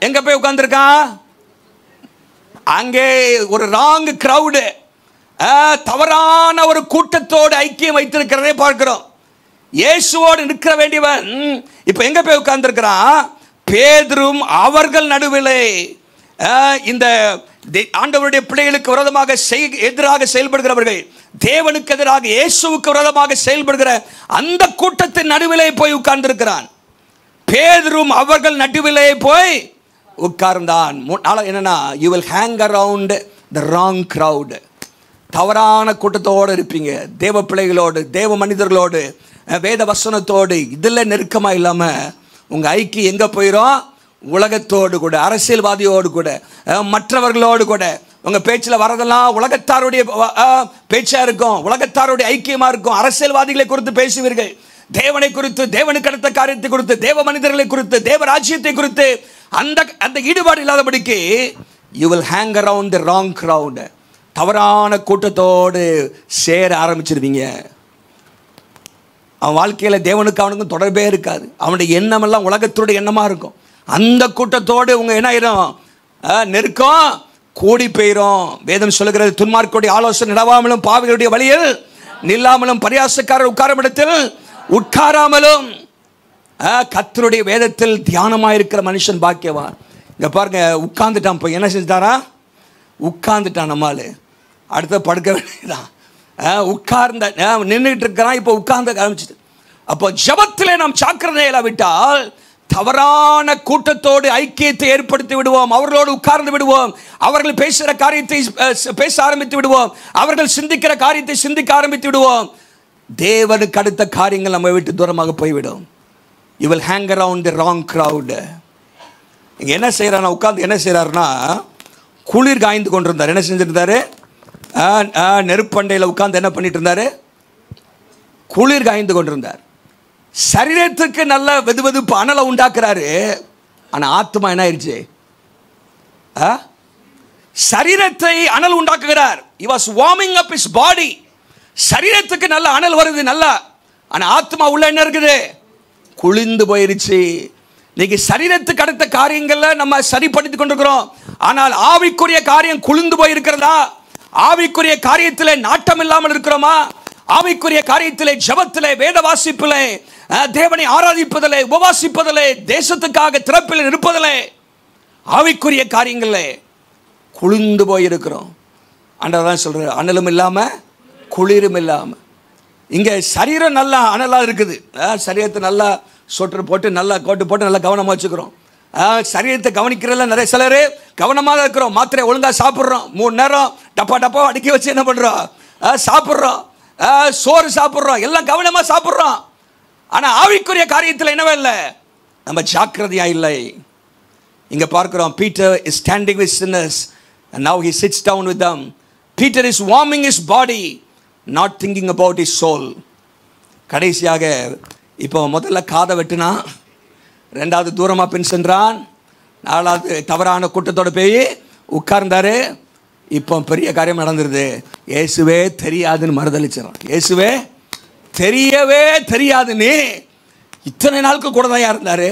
எங்க போய் உட்கார்ந்திருக்கான்? அங்கே ஒரு ராங் கிரவுடு, தவறான ஒரு கூட்டத்தோடு ஐக்கியம் வைத்திருக்கிறதே பார்க்கிறோம். இயேசுவோடு நிற்க வேண்டியவன் இப்ப எங்க போய் உட்கார்ந்திருக்கிறான்? பேதுரும் அவர்கள் நடுவிலே. இந்த ஆண்டவருடைய பிள்ளைகளுக்கு விரோதமாக எதிராக செயல்படுகிறவர்கள், தேவனுக்கு எதிராக இயேசுவுக்கு விரோதமாக செயல்படுகிற அந்த கூட்டத்தின் நடுவிலே போய் உட்கார்ந்திருக்கிறான். பேதுரும் அவர்கள் நடுவிலே போய் உட்கார்ந்தான். என்னன்னா, you will hang around the wrong crowd. தவறான கூட்டத்தோடு இருப்பீங்க. தேவ பிள்ளைகளோடு, தேவ மனிதர்களோடு, வேத வசனத்தோடு இதில் நெருக்கமாக இல்லாமல் உங்க ஐக்கியம் எங்க போயிடும்? உலகத்தோடு கூட, அரசியல்வாதியோடு கூட, மற்றவர்களோடு கூட. உங்க பேச்சில் வரதெல்லாம் உலகத்தாருடைய பேச்சா இருக்கும், உலகத்தாருடைய ஐக்கியமா இருக்கும். அரசியல்வாதிகளை குறித்து பேசுவீர்கள், தேவனை குறித்து, தேவனுக்கு அடுத்த காரியத்தை குறித்து, தேவ மனிதர்களை குறித்து, தேவ ராஜ்யத்தை குறித்து அந்த ஈடுபாடு இல்லாதபடிக்கு you will hang around the wrong crowd. தவறான கூட்டத்தோடு சேர ஆரம்பிச்சிருவீங்க. அவன் வாழ்க்கையில தேவனுக்கு அவனுக்கும் தொடர்பே இருக்காது. அவனுடைய எண்ணம் எல்லாம் உலகத்தோட எண்ணமா இருக்கும். அந்த கூட்டத்தோடு உங்க என்ன ஆயிரும்? நெருக்கம் கூடி போயிரும். வேதம் சொல்லுகிறது, துன்மார்க்கருடைய ஆலோசனை நடவாமலும், பாவிகளுடைய வழியில் நில்லாமலும், பரியாசக்காரர் உட்காரும் இடத்தில் உட்காராமலும். கர்த்தருடைய வேதத்தில் தியானமாயிருக்கிற மனுஷன் பாக்கியவான். இங்க பாருங்க, உட்கார்ந்துட்டான். போய் என்ன செஞ்சுட்டாரா? உட்கார்ந்துட்டான். நம்மால் அடுத்த படுக்க வேண்டியதான். உட்கார்ந்த நின்றுட்டு இருக்கிறான், இப்போ உட்கார்ந்து ஆரம்பிச்சுட்டு. அப்போ ஜெபத்திலே நாம் ஜாக்கிரதை இல்லாவிட்டால் தவறான கூட்டத்தோடு ஐக்கியத்தை ஏற்படுத்தி விடுவோம். அவர்களோடு உட்கார்ந்து விடுவோம். அவர்கள் பேசுகிற காரியத்தை பேச ஆரம்பித்து விடுவோம். அவர்கள் சிந்திக்கிற காரியத்தை சிந்திக்க ஆரம்பித்து விடுவோம். தேவனுக்கு அடுத்த காரியங்கள் நம்ம விட்டு தூரமாக போய்விடும். You will hang around the wrong crowd. இங்கே என்ன செய்கிறாருன்னா, உட்கார்ந்து என்ன செய்கிறாருன்னா, குளிர் காய்ந்து கொண்டிருந்தார். என்ன செஞ்சிருந்தாரு? நெருப்பண்டையில் உட்கார்ந்து என்ன பண்ணிட்டு இருந்தாரு? குளிர் காய்ந்து கொண்டிருந்தார். சரீரத்துக்கு நல்ல வெதுவெதுப்பு அனலை உண்டாக்குறாரு. ஆனால் ஆத்மா என்ன ஆயிடுச்சு? சரீரத்தை அனல் உண்டாக்குகிறார். He was warming up his body. சரீரத்துக்கு நல்ல அனல் வருது நல்லா. ஆனால் ஆத்மா உள்ள என்ன இருக்குது? குளிர்ந்து போயிருச்சு. இன்னைக்கு சரீரத்துக்கு அடுத்த காரியங்கள்ல நம்ம சரிப்படுத்திக் கொண்டிருக்கிறோம். ஆனால் ஆவிக்குரிய காரியம் குளிர்ந்து போய் இருக்கிறதா? ஆவிக்குரிய காரியத்திலே நாட்டம் இல்லாமல் இருக்கிறோமா? ஆவிக்குரிய காரியத்திலே, ஜெபத்திலே, வேத வாசிப்பிலே, தேவனை ஆராதிப்பதிலே, உபவாசிப்பதிலே, தேசத்துக்காக திறப்பில் இருப்பதிலே, ஆவிக்குரிய காரியங்களே குளிர்ந்து போய் இருக்கிறோம். ஆண்டவர் தான் சொல்றார், அனலும் இல்லாம குளிரும் இல்லாம. இங்க சரீரம் நல்லா அனலா இருக்குது. சரீரத்தை நல்லா சொட்டர் போட்டு நல்லா கோட்டு போட்டு நல்லா கவனமாக வச்சுக்கிறோம். சரீரத்தை கவனிக்கிறதுல நிறைய சிலர் கவனமாக இருக்கிறோம். மாத்திரை ஒழுங்காக சாப்பிட்றோம், 3 நேரம் டப்பா டப்பா அடுக்கி வச்சு என்ன பண்ணுறோம், சாப்பிட்றோம், சோறு சாப்பிட்றோம், எல்லாம் கவனமாக சாப்பிட்றோம். ஆனால் ஆவிக்குரிய காரியத்தில் என்னவே இல்லை, நம்ம ஜாக்கிரதையா இல்லை. இங்கே பார்க்குறோம், Peter is standing with sinners and now he sits down with them. Peter is warming his body, not thinking about his soul. கடைசியாக இப்போ முதல்ல காதை வெட்டினா, 2வது தூரமாக பின் சென்றான், 4வது தவறான கூட்டத்தோடு போய் உட்கார்ந்தாரு. இப்போ பெரிய காரியம் நடந்துருது. இயேசுவே தெரியாதுன்னு மறுதளிச்சிடறான். இயேசுவே தெரியவே தெரியாதுன்னு இத்தனை நாளுக்கு கூட தான் இருந்தார்.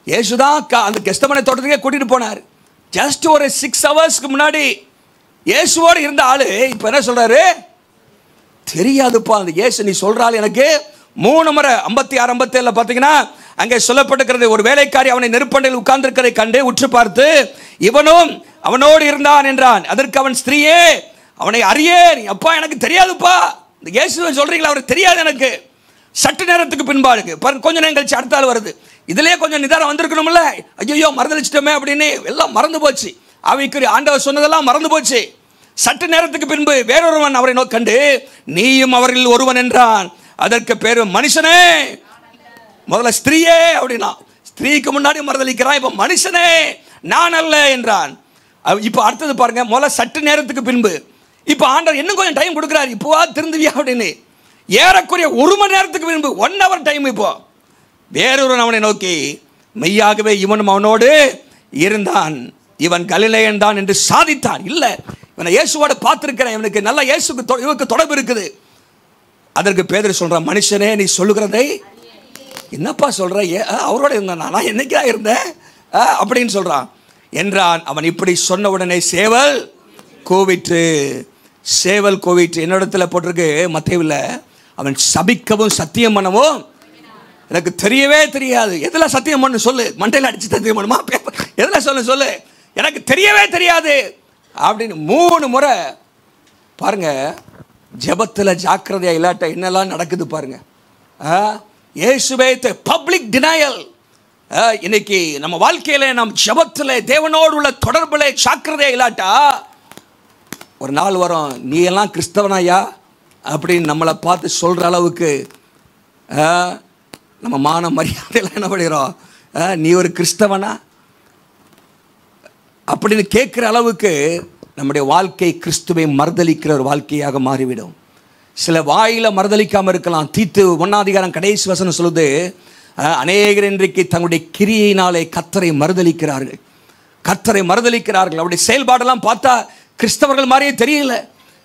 இயேசுதான் அந்த கெஸ்தமனை தோட்டத்துக்கே கூட்டிகிட்டு போனார். ஜஸ்ட் ஒரு 6 ஹவர்ஸ்க்கு முன்னாடி இயேசுவோடு இருந்த ஆளு இப்போ என்ன சொல்றாரு, தெரியாதுப்பா. அந்த இயேசு நீ சொல்றாள் எனக்கு 3 முறை 56 57 பார்த்தீங்கன்னா அங்கே சொல்லப்பட்டிருக்கிறது, ஒரு வேலைக்காரி அவனை நெருப்பண்டையில் உட்கார்ந்திருக்கிறதை கண்டு உற்று பார்த்து இவனும் அவனோடு இருந்தான் என்றான். அதற்கு அவன், ஸ்திரீயே அவனை அறியேன். அப்பா எனக்கு தெரியாதுப்பா. இந்த இயேசுவை சொல்றீங்களா, அவருக்கு தெரியாது எனக்கு. சற்று நேரத்துக்கு பின்பாடு கொஞ்ச நேரம் கழிச்சு அடுத்தாள் வருது. இதுலேயே கொஞ்சம் நிதானம் வந்திருக்கணும்ல. ஐயோ மறந்துச்சிட்டோமே அப்படின்னு எல்லாம் மறந்து போச்சு. ஆவிக்குரிய ஆண்டவர் சொன்னதெல்லாம் மறந்து போச்சு. சற்று நேரத்துக்கு பின்பு வேறொருவன் அவரை நோக்கண்டு நீயும் அவரில் ஒருவன் என்றான். அதற்கு பேரு மனுஷனே. முதல்ல ஸ்திரீயே அப்படின்னா, ஸ்திரீக்கு முன்னாடி மறுதளிக்கிறான். இப்போ மனுஷனே நான் அல்ல என்றான். இப்போ அடுத்தது பாருங்க, முதல்ல சற்று நேரத்துக்கு பின்பு. இப்போ ஆண்டவர் இன்னும் கொஞ்சம் டைம் கொடுக்குறாரு, இப்போவா திருந்துவியா அப்படின்னு. ஏறக்குறைய 1 மணி நேரத்துக்கு பின்பு, 1 ஹவர் டைம். இப்போ வேறொருவன் அவனை நோக்கி மெய்யாகவே இவனும் அவனோடு இருந்தான், இவன் கலிலேயன் தான் என்று சாதித்தான். இல்லை, இவனை இயேசுவோட பார்த்துருக்கிறேன், இவனுக்கு நல்ல இவனுக்கு தொடர்பு இருக்குது. அதற்கு பேதுரு சொல்றான், மனுஷனே நீ சொல்லுகிறதை என்னப்பா சொல்ற, அவரோட இருந்தான், நான் என்னைக்கா இருந்தேன் அப்படின்னு சொல்றான் என்றான். அவன் இப்படி சொன்ன உடனே சேவல் கோவிற்று. சேவல் கோவிற்று. என்னிடத்துல போட்டிருக்கு மத்தேயுல, அவன் சபிக்கவும் சத்தியம் பண்ணவும் எனக்கு தெரியவே தெரியாது. எதுல சத்தியம் பண்ணு சொல்லு, மண்டையில் அடிச்சு சத்தியம் பண்ணுமா, எதுல சொல்லு எனக்கு தெரியவே தெரியாது அப்படின்னு 3 முறை. பாருங்க, ஜெபத்தில் ஜாக்கிரதையா இல்லாட்ட என்னெல்லாம் நடக்குது பாருங்க. இயேசுவே பப்ளிக் டினையல். இன்னைக்கு நம்ம வாழ்க்கையில நம் ஜெபத்தில் தேவனோடு உள்ள தொடர்புல ஜாக்கிரதையா இல்லாட்டா ஒரு நாள் வரும், நீ எல்லாம் கிறிஸ்தவனாயா அப்படின்னு நம்மளை பார்த்து சொல்ற அளவுக்கு நம்ம மான மரியாதையில் என்ன பண்ணுறோம், நீ ஒரு கிறிஸ்தவனா அப்படின்னு கேட்குற அளவுக்கு நம்முடைய வாழ்க்கை கிறிஸ்துவை மறுதலிக்கிற ஒரு வாழ்க்கையாக மாறிவிடும். சில வாயில மறுதலிக்காமல் இருக்கலாம். தீத்து 1ஆம் அதிகாரம் கடைசி வசனம் சொல்லுது, அநேகர் இன்றைக்கு தங்களுடைய கிரியையினாலே கர்த்தரை மறுதலிக்கிறார்கள். கர்த்தரை மறுதலிக்கிறார்கள். அவருடைய செயல்பாடெல்லாம் பார்த்தா கிறிஸ்தவர்கள் மாதிரியே தெரியல.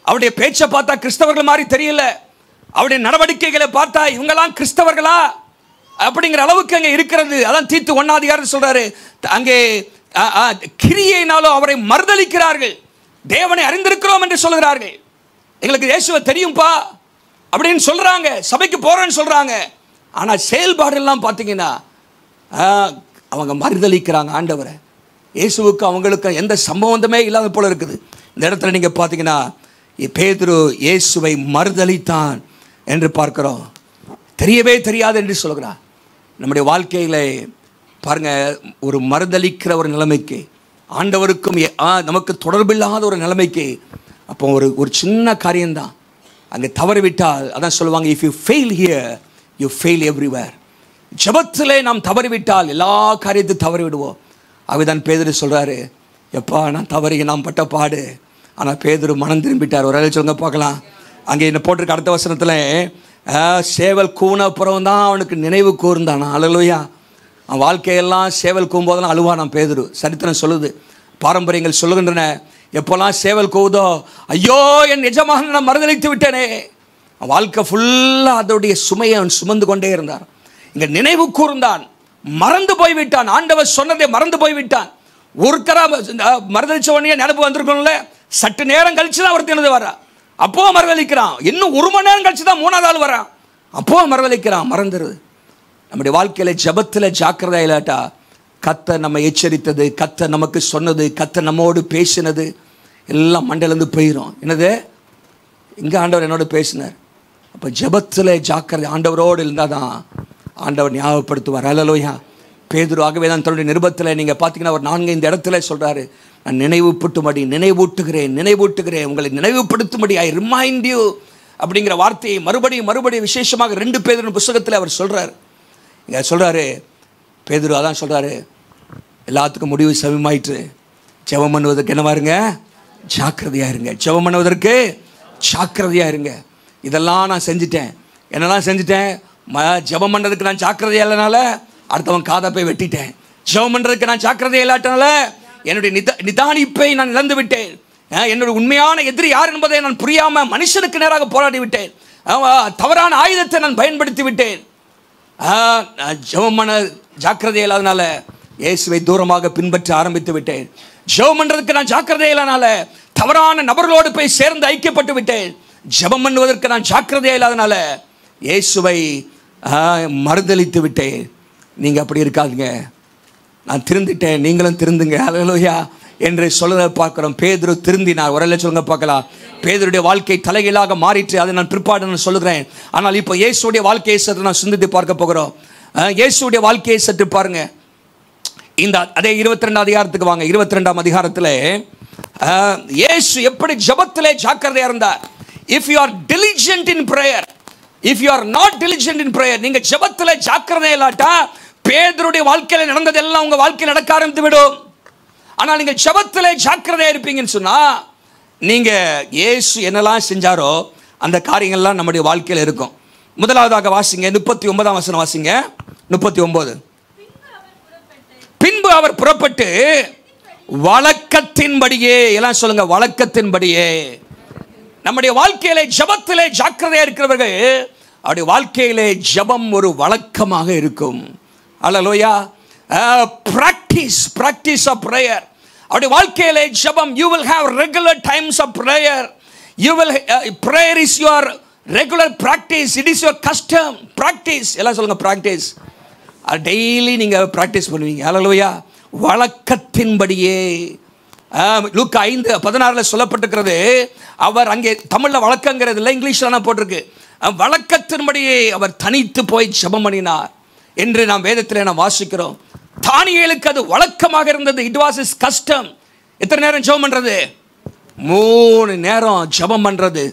அவருடைய பேச்சை பார்த்தா கிறிஸ்தவர்கள் மாதிரி தெரியல. அவருடைய நடவடிக்கைகளை பார்த்தா இவங்கெல்லாம் கிறிஸ்தவர்களா அப்படிங்கிற அளவுக்கு அங்கே இருக்கிறது. அதான் தீத்து 1ஆம் அதிகாரம் சொல்றாரு, அங்கே கிரியையினாலும் அவரை மறுதலிக்கிறார்கள். தேவனை அறிந்திருக்கிறோம் என்று சொல்கிறார்கள். எங்களுக்கு இயேசுவை தெரியும்பா அப்படின்னு சொல்றாங்க, சபைக்கு போறேன்னு சொல்றாங்க. ஆனால் செயல்பாடு எல்லாம் பார்த்தீங்கன்னா அவங்க மறுதலிக்கிறாங்க ஆண்டவரை. இயேசுவுக்கு அவங்களுக்கு எந்த சம்பந்தமே இல்லாத போல இருக்குது. இந்த இடத்துல நீங்க பார்த்தீங்கன்னா பேதுரு இயேசுவை மறுதலித்தான் என்று பார்க்கிறோம். தெரியவே தெரியாது என்று சொல்கிறார். நம்முடைய வாழ்க்கையில் பாருங்க, ஒரு மறுதலிக்கிற ஒரு நிலைமைக்கு, ஆண்டவருக்கும் நமக்கு தொடர்பில்லாத ஒரு நிலைமைக்கு, அப்போ ஒரு சின்ன காரியம்தான் அங்கே தவறிவிட்டால், அதான் சொல்லுவாங்க, if you fail here you fail everywhere. ஜெபத்திலே நாம் தவறிவிட்டால் எல்லா காரியத்தையும் தவறி விடுவோம். அதுதான் பேதுரு சொல்றாரு, எப்பா நான் தவறி நாம் பட்ட பாடு. ஆனால் பேதுரு மனம் திரும்பிட்டார். ஒரு ஆள் சொல்லுங்க பார்க்கலாம். அங்கே என்ன போட்டிருக்க அடுத்த வசனத்தில், சேவல் கூன அப்புறம் தான் அவனுக்கு நினைவு கூர்ந்தான். அல்லேலூயா. அவன் வாழ்க்கையெல்லாம் சேவல் கூம்போதெல்லாம் அழுவானான் பேதுரு. சரித்திரம் சொல்லுது, பாரம்பரியங்கள் சொல்லுகின்றன. எப்போல்லாம் சேவல் கூவுதோ, ஐயோ என் நிஜமாக நான் மறுதளித்து விட்டேனே. வாழ்க்கை ஃபுல்லாக அதோடைய சுமையை அவன் சுமந்து கொண்டே இருந்தார். இங்கே நினைவு கூர்ந்தான். மறந்து போய்விட்டான். ஆண்டவர் சொன்னதை மறந்து போய்விட்டான். ஒருக்கரா மறுதளிச்ச உடனே நினைப்பு வந்திருக்கணும்ல. சற்று நேரம் கழிச்சு தான் அவர் தினது வரா. அப்போ மறுதளிக்கிறான். இன்னும் 1 மணி நேரம் கழிச்சு தான் 3வது ஆள் வரான். அப்போ மறுதளிக்கிறான். மறந்துடுது. நம்முடைய வாழ்க்கையில ஜபத்தில் ஜாக்கிரதை இல்லாட்டா கர்த்தர் நம்ம எச்சரித்தது, கர்த்தர் நமக்கு சொன்னது, கர்த்தர் நம்மோடு பேசினது எல்லாம் மண்டையிலேருந்து போயிடும். என்னது, இங்கே ஆண்டவர் என்னோட பேசினார். அப்போ ஜபத்தில் ஜாக்கிரதை. ஆண்டவரோடு இருந்தால் தான் ஆண்டவர் ஞாபகப்படுத்துவார். அல்லேலூயா. பேதுரு ஆகவே தான் தன்னுடைய நிருபத்தில் நீங்கள் பார்த்தீங்கன்னா ஒரு 4-5 இடத்துல சொல்கிறாரு, நான் நினைவூட்டுகிறேன் உங்களை நினைவுபடுத்தும்படி, ஐ ரிமைண்ட் யூ அப்படிங்கிற வார்த்தையை மறுபடியும் விசேஷமாக 2 பேதுரு புத்தகத்தில் அவர் சொல்கிறார். இங்கே சொல்கிறாரு, பேதுரு அதான் சொல்கிறாரு, எல்லாத்துக்கும் முடிவு சமயமாயிற்று, ஜெபம் பண்ணுவதற்கு என்னவா இருங்க, ஜாக்கிரதையாக இருங்க. ஜெபம் பண்ணுவதற்கு ஜாக்கிரதையாக இருங்க. இதெல்லாம் நான் செஞ்சுட்டேன். என்னெல்லாம் செஞ்சுட்டேன்? ஜெபம் பண்ணுறதுக்கு நான் ஜாக்கிரதையாக இல்லைனால அடுத்தவன் காதை போய் வெட்டிட்டேன். ஜெபம் பண்ணுறதுக்கு நான் ஜாக்கிரதையாக இல்லாட்டனால என்னுடைய நிதானிப்பை நான் இழந்து விட்டேன். என்னுடைய உண்மையான எதிரி யார் என்பதை நான் புரியாமல் மனுஷனுக்கு நேராக போராடி விட்டேன். தவறான ஆயுதத்தை நான் பயன்படுத்தி விட்டேன். ஜெபம் பண்ண ஜாக்கிரதை இல்லாதனால இயேசுவை தூரமாக பின்பற்ற ஆரம்பித்து விட்டேன். ஜெபம் பண்ணுறதுக்கு நான் ஜாக்கிரதை இல்லாதனால தவறான நபர்களோடு போய் சேர்ந்து ஐக்கியப்பட்டு விட்டேன். ஜெபம் பண்ணுவதற்கு நான் ஜாக்கிரதையாக இல்லாதனால இயேசுவை மறுதலித்து விட்டேன். நீங்கள் அப்படி இருக்காதுங்க, நான் திருந்திட்டேன், நீங்களும் திருந்துங்க அல்லேலூயா என்று சொல்ல பார்க்குறோம். பேதுரு திருந்தினார். ஒரு சொல்லுங்க பார்க்கலாம். பேதுருடைய வாழ்க்கை தலைகீழாக மாறிட்டு, அதை நான் பிற்பாடு நான் சொல்லுகிறேன். ஆனால் இப்போ இயேசுடைய வாழ்க்கையை சற்று நான் சிந்தித்து பார்க்க போகிறோம். இயேசுடைய வாழ்க்கையை சற்று பாருங்க. இந்த அதே 22 அதிகாரத்துக்கு வாங்க. 22ஆம் அதிகாரத்தில் இயேசு எப்படி ஜபத்திலே ஜாக்கிரதையாக இருந்தார். If you R diligent in prayer, if you R not diligent in prayer, நீங்கள் ஜபத்திலே ஜாக்கிரதை இல்லாட்டா பேதுருடைய வாழ்க்கையில் நடந்ததெல்லாம் உங்கள் வாழ்க்கையில் நடக்க ஆரம்பித்து விடும். ஆனால் நீங்கள் ஜபத்திலே ஜாக்கிரதையாக இருப்பீங்கன்னு சொன்னால் நீங்கள் இயேசு என்னெல்லாம் செஞ்சாரோ அந்த காரியங்கள்லாம் நம்முடைய வாழ்க்கையில் இருக்கும். முதலாவதாக வாசிங்க, 39ஆம் வசனம் வாசிங்க. 39. பின்பு அவர் புறப்பட்டு வழக்கத்தின்படியே, எல்லாம் சொல்லுங்க, வழக்கத்தின்படியே. நம்முடைய வாழ்க்கையிலே ஜபத்திலே ஜாக்கிரதையாக இருக்கிறவர்கள் அவருடைய வாழ்க்கையிலே ஜபம் ஒரு வழக்கமாக இருக்கும். அல்லேலூயா. practice of prayer. அவருடைய வாழ்க்கையிலே ஜபம், you will have regular times of prayer. You will prayer is your regular practice. It is your custom. Practice. எல்லாம் சொல்லுங்க, practice. டெய்லி நீங்கள் ப்ராக்டிஸ் பண்ணுவீங்க. அல்லேலூயா. வழக்கத்தின்படியே. லூக்கா 5:16 சொல்லப்பட்டிருக்கிறது. அவர் அங்கே தமிழில் வழக்கங்கிறது இல்லை, இங்கிலீஷில் போட்டிருக்கு. வழக்கத்தின்படியே அவர் தனித்து போய் ஜெபம் பண்ணினார் என்று நாம் வேதத்தில் நாம் வாசிக்கிறோம். தானியேலுக்கு அது வழக்கமாக இருந்தது. It was is custom. எத்தனை நேரம் ஜெபம் பண்ணுறது? 3 நேரம் ஜெபம் பண்ணுறது.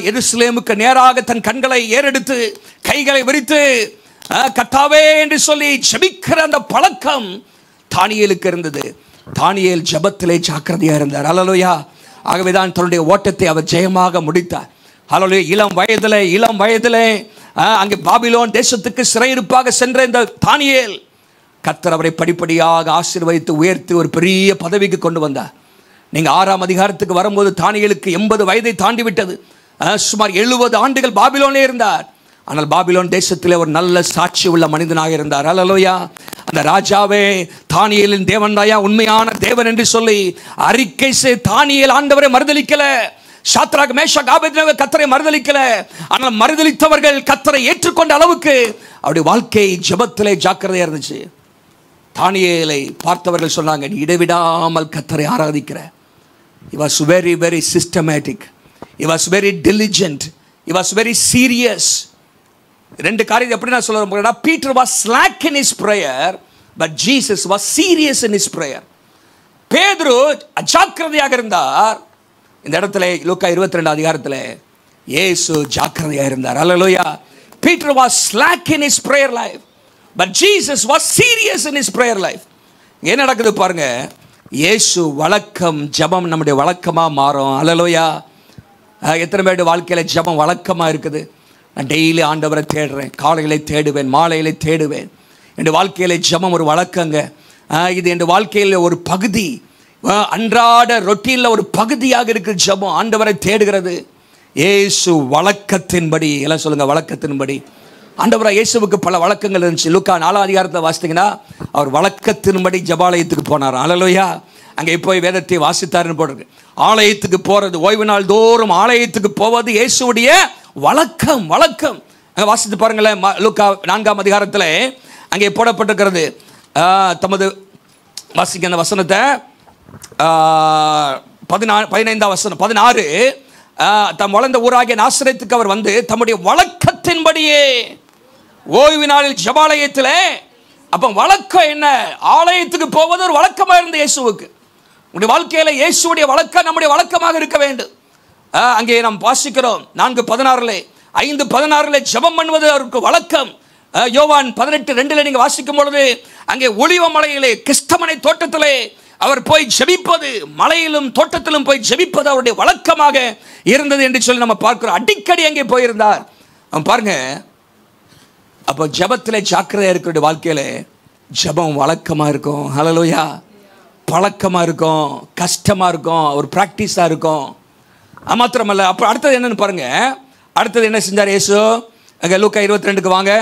எருசலேமுக்கு நேராக தன் கண்களை ஏறெடுத்து கைகளை விரித்து கர்த்தாவே என்று சொல்லி ஜெபிக்கிற அந்த பழக்கம் தானியேலுக்கு இருந்தது. தானியேல் ஜெபத்திலே ஜாக்கிரதையாக இருந்தார். அல்லேலூயா. ஆகவே தான் தன்னுடைய ஓட்டத்தை அவர் ஜெயமாக முடித்தார். அல்லேலூயா. இளம் வயதிலே அங்கே பாபிலோன் தேசத்துக்கு சிறையிருப்பாக சென்ற இந்த தானியேல் கர்த்தர் அவரை படிப்படியாக ஆசீர்வதித்து உயர்த்தி ஒரு பெரிய பதவிக்கு கொண்டு வந்தார். நீங்கள் 6ஆம் அதிகாரத்துக்கு வரும்போது தானியேலுக்கு 80 வயதை தாண்டி விட்டது. சுமார் 70 ஆண்டுகள் பாபிலோனே இருந்தார். ஆனால் பாபிலோன் தேசத்திலே ஒரு நல்ல சாட்சி உள்ள மனிதனாக இருந்தார். அல்லேலூயா. அந்த ராஜாவே தானியேலின் தேவன் தாயா உண்மையான தேவன் என்று சொல்லி அறிக்கை தானியேல் ஆண்டவரை மறுதலிக்கல. சாத்ராக் மேஷாக் ஆபேத்நேகோ கர்த்தரை மறுதலிக்கல. ஆனால் மறுதலித்தவர்கள் கர்த்தரை ஏற்றுக்கொண்ட அளவுக்கு அவருடைய வாழ்க்கை ஜெபத்திலே ஜாக்கிரதையாக இருந்துச்சு. தானியேலை பார்த்தவர்கள் சொன்னாங்க, நீ இடைவிடாமல் கர்த்தரை ஆராதிக்கிற. He was very very systematic. He was very diligent. He was very serious. 2 காரியத்தை எப்படி நான் சொல்ல போறேன்னா, Peter was slack in his prayer, but Jesus was serious in his prayer. பேதுரு அஜாக்கிரதையாக இருந்தார். இந்த இடத்துல லூக்கா 22 அதிகாரத்தில் இயேசு ஜாக்கிரதையாக இருந்தார். அல்லேலூயா. Peter was slack in his prayer life, but Jesus was serious in his prayer life. என்ன நடக்குது பாருங்க. இயேசு வழக்கம், ஜெபம் நம்முடைய வழக்கமாக மாறும். அல்லேலூயா. எத்தனை பேருடைய வாழ்க்கையில் ஜெபம் வழக்கமாக இருக்குது? நான் டெய்லி ஆண்டவரை தேடுறேன், காலையிலே தேடுவேன், மாலையிலே தேடுவேன். என் வாழ்க்கையில் ஜெபம் ஒரு வழக்கங்க. இது என் வாழ்க்கையில் ஒரு பகுதி, அன்றாட ரொட்டீனில் ஒரு பகுதியாக இருக்குது ஜெபம், ஆண்டவரை தேடுகிறது. இயேசு வழக்கத்தின்படி, எல்லாம் சொல்லுங்க, வழக்கத்தின்படி ஆண்டவராக இயேசுவுக்கு பல வழக்கங்கள் இருந்துச்சு. லூக்கா 4ஆம் அதிகாரத்தில் வாசித்தீங்கன்னா அவர் வழக்கத்தின்படி ஜெபாலயத்துக்கு போனார். அல்லேலூயா. அங்கே போய் வேதத்தை வாசித்தார்னு போட்டிருக்கு. ஆலயத்துக்கு போகிறது, ஓய்வு நாள் தோறும் ஆலயத்துக்கு போவது இயேசுடைய வழக்கம். அங்கே வாசித்து பாருங்களேன். லூக்கா 4ஆம் அதிகாரத்தில் அங்கே போடப்பட்டிருக்கிறது. தமது வாசிக்க அந்த வசனத்தை 15ஆம் வசனம் 16. தம் வளர்ந்த ஊராகிய நாசரேத்துக்கு அவர் வந்து தம்முடைய வழக்கத்தின்படியே ஓய்வு நாளில் ஜெபாலயத்தில். அப்போ வழக்கம் என்ன? ஆலயத்துக்கு போவது ஒரு வழக்கமாக இருந்த இயேசுவுக்கு. உங்களுடைய வாழ்க்கையில் இயேசுடைய வழக்கம் நம்முடைய வழக்கமாக இருக்க வேண்டும். அங்கே நாம் வாசிக்கிறோம் 4:16 5:16 ஜெபம் பண்ணுவது அவருக்கு வழக்கம். யோவான் 18:2 நீங்கள் வாசிக்கும் பொழுது அங்கே ஒலிவ மலையிலே கிறிஸ்தமனை தோட்டத்திலே அவர் போய் ஜெபிப்பது, மலையிலும் தோட்டத்திலும் போய் ஜெபிப்பது அவருடைய வழக்கமாக இருந்தது என்று சொல்லி நம்ம பார்க்கிறோம். அடிக்கடி அங்கே போயிருந்தார். பாருங்க, அப்போ ஜெபத்தில் ஜாக்கிரதையாக இருக்கிற வாழ்க்கையில் ஜெபம் வழக்கமாக இருக்கும். ஹல்லேலூயா. பழக்கமாக இருக்கும், கஷ்டமாக இருக்கும், ஒரு ப்ராக்டிஸாக இருக்கும். மாத்திரமல்ல, அப்போ அடுத்தது என்னன்னு பாருங்க. அடுத்தது என்ன செஞ்சார் இயேசு? அங்கே லூக்கா 22க்கு வாங்க.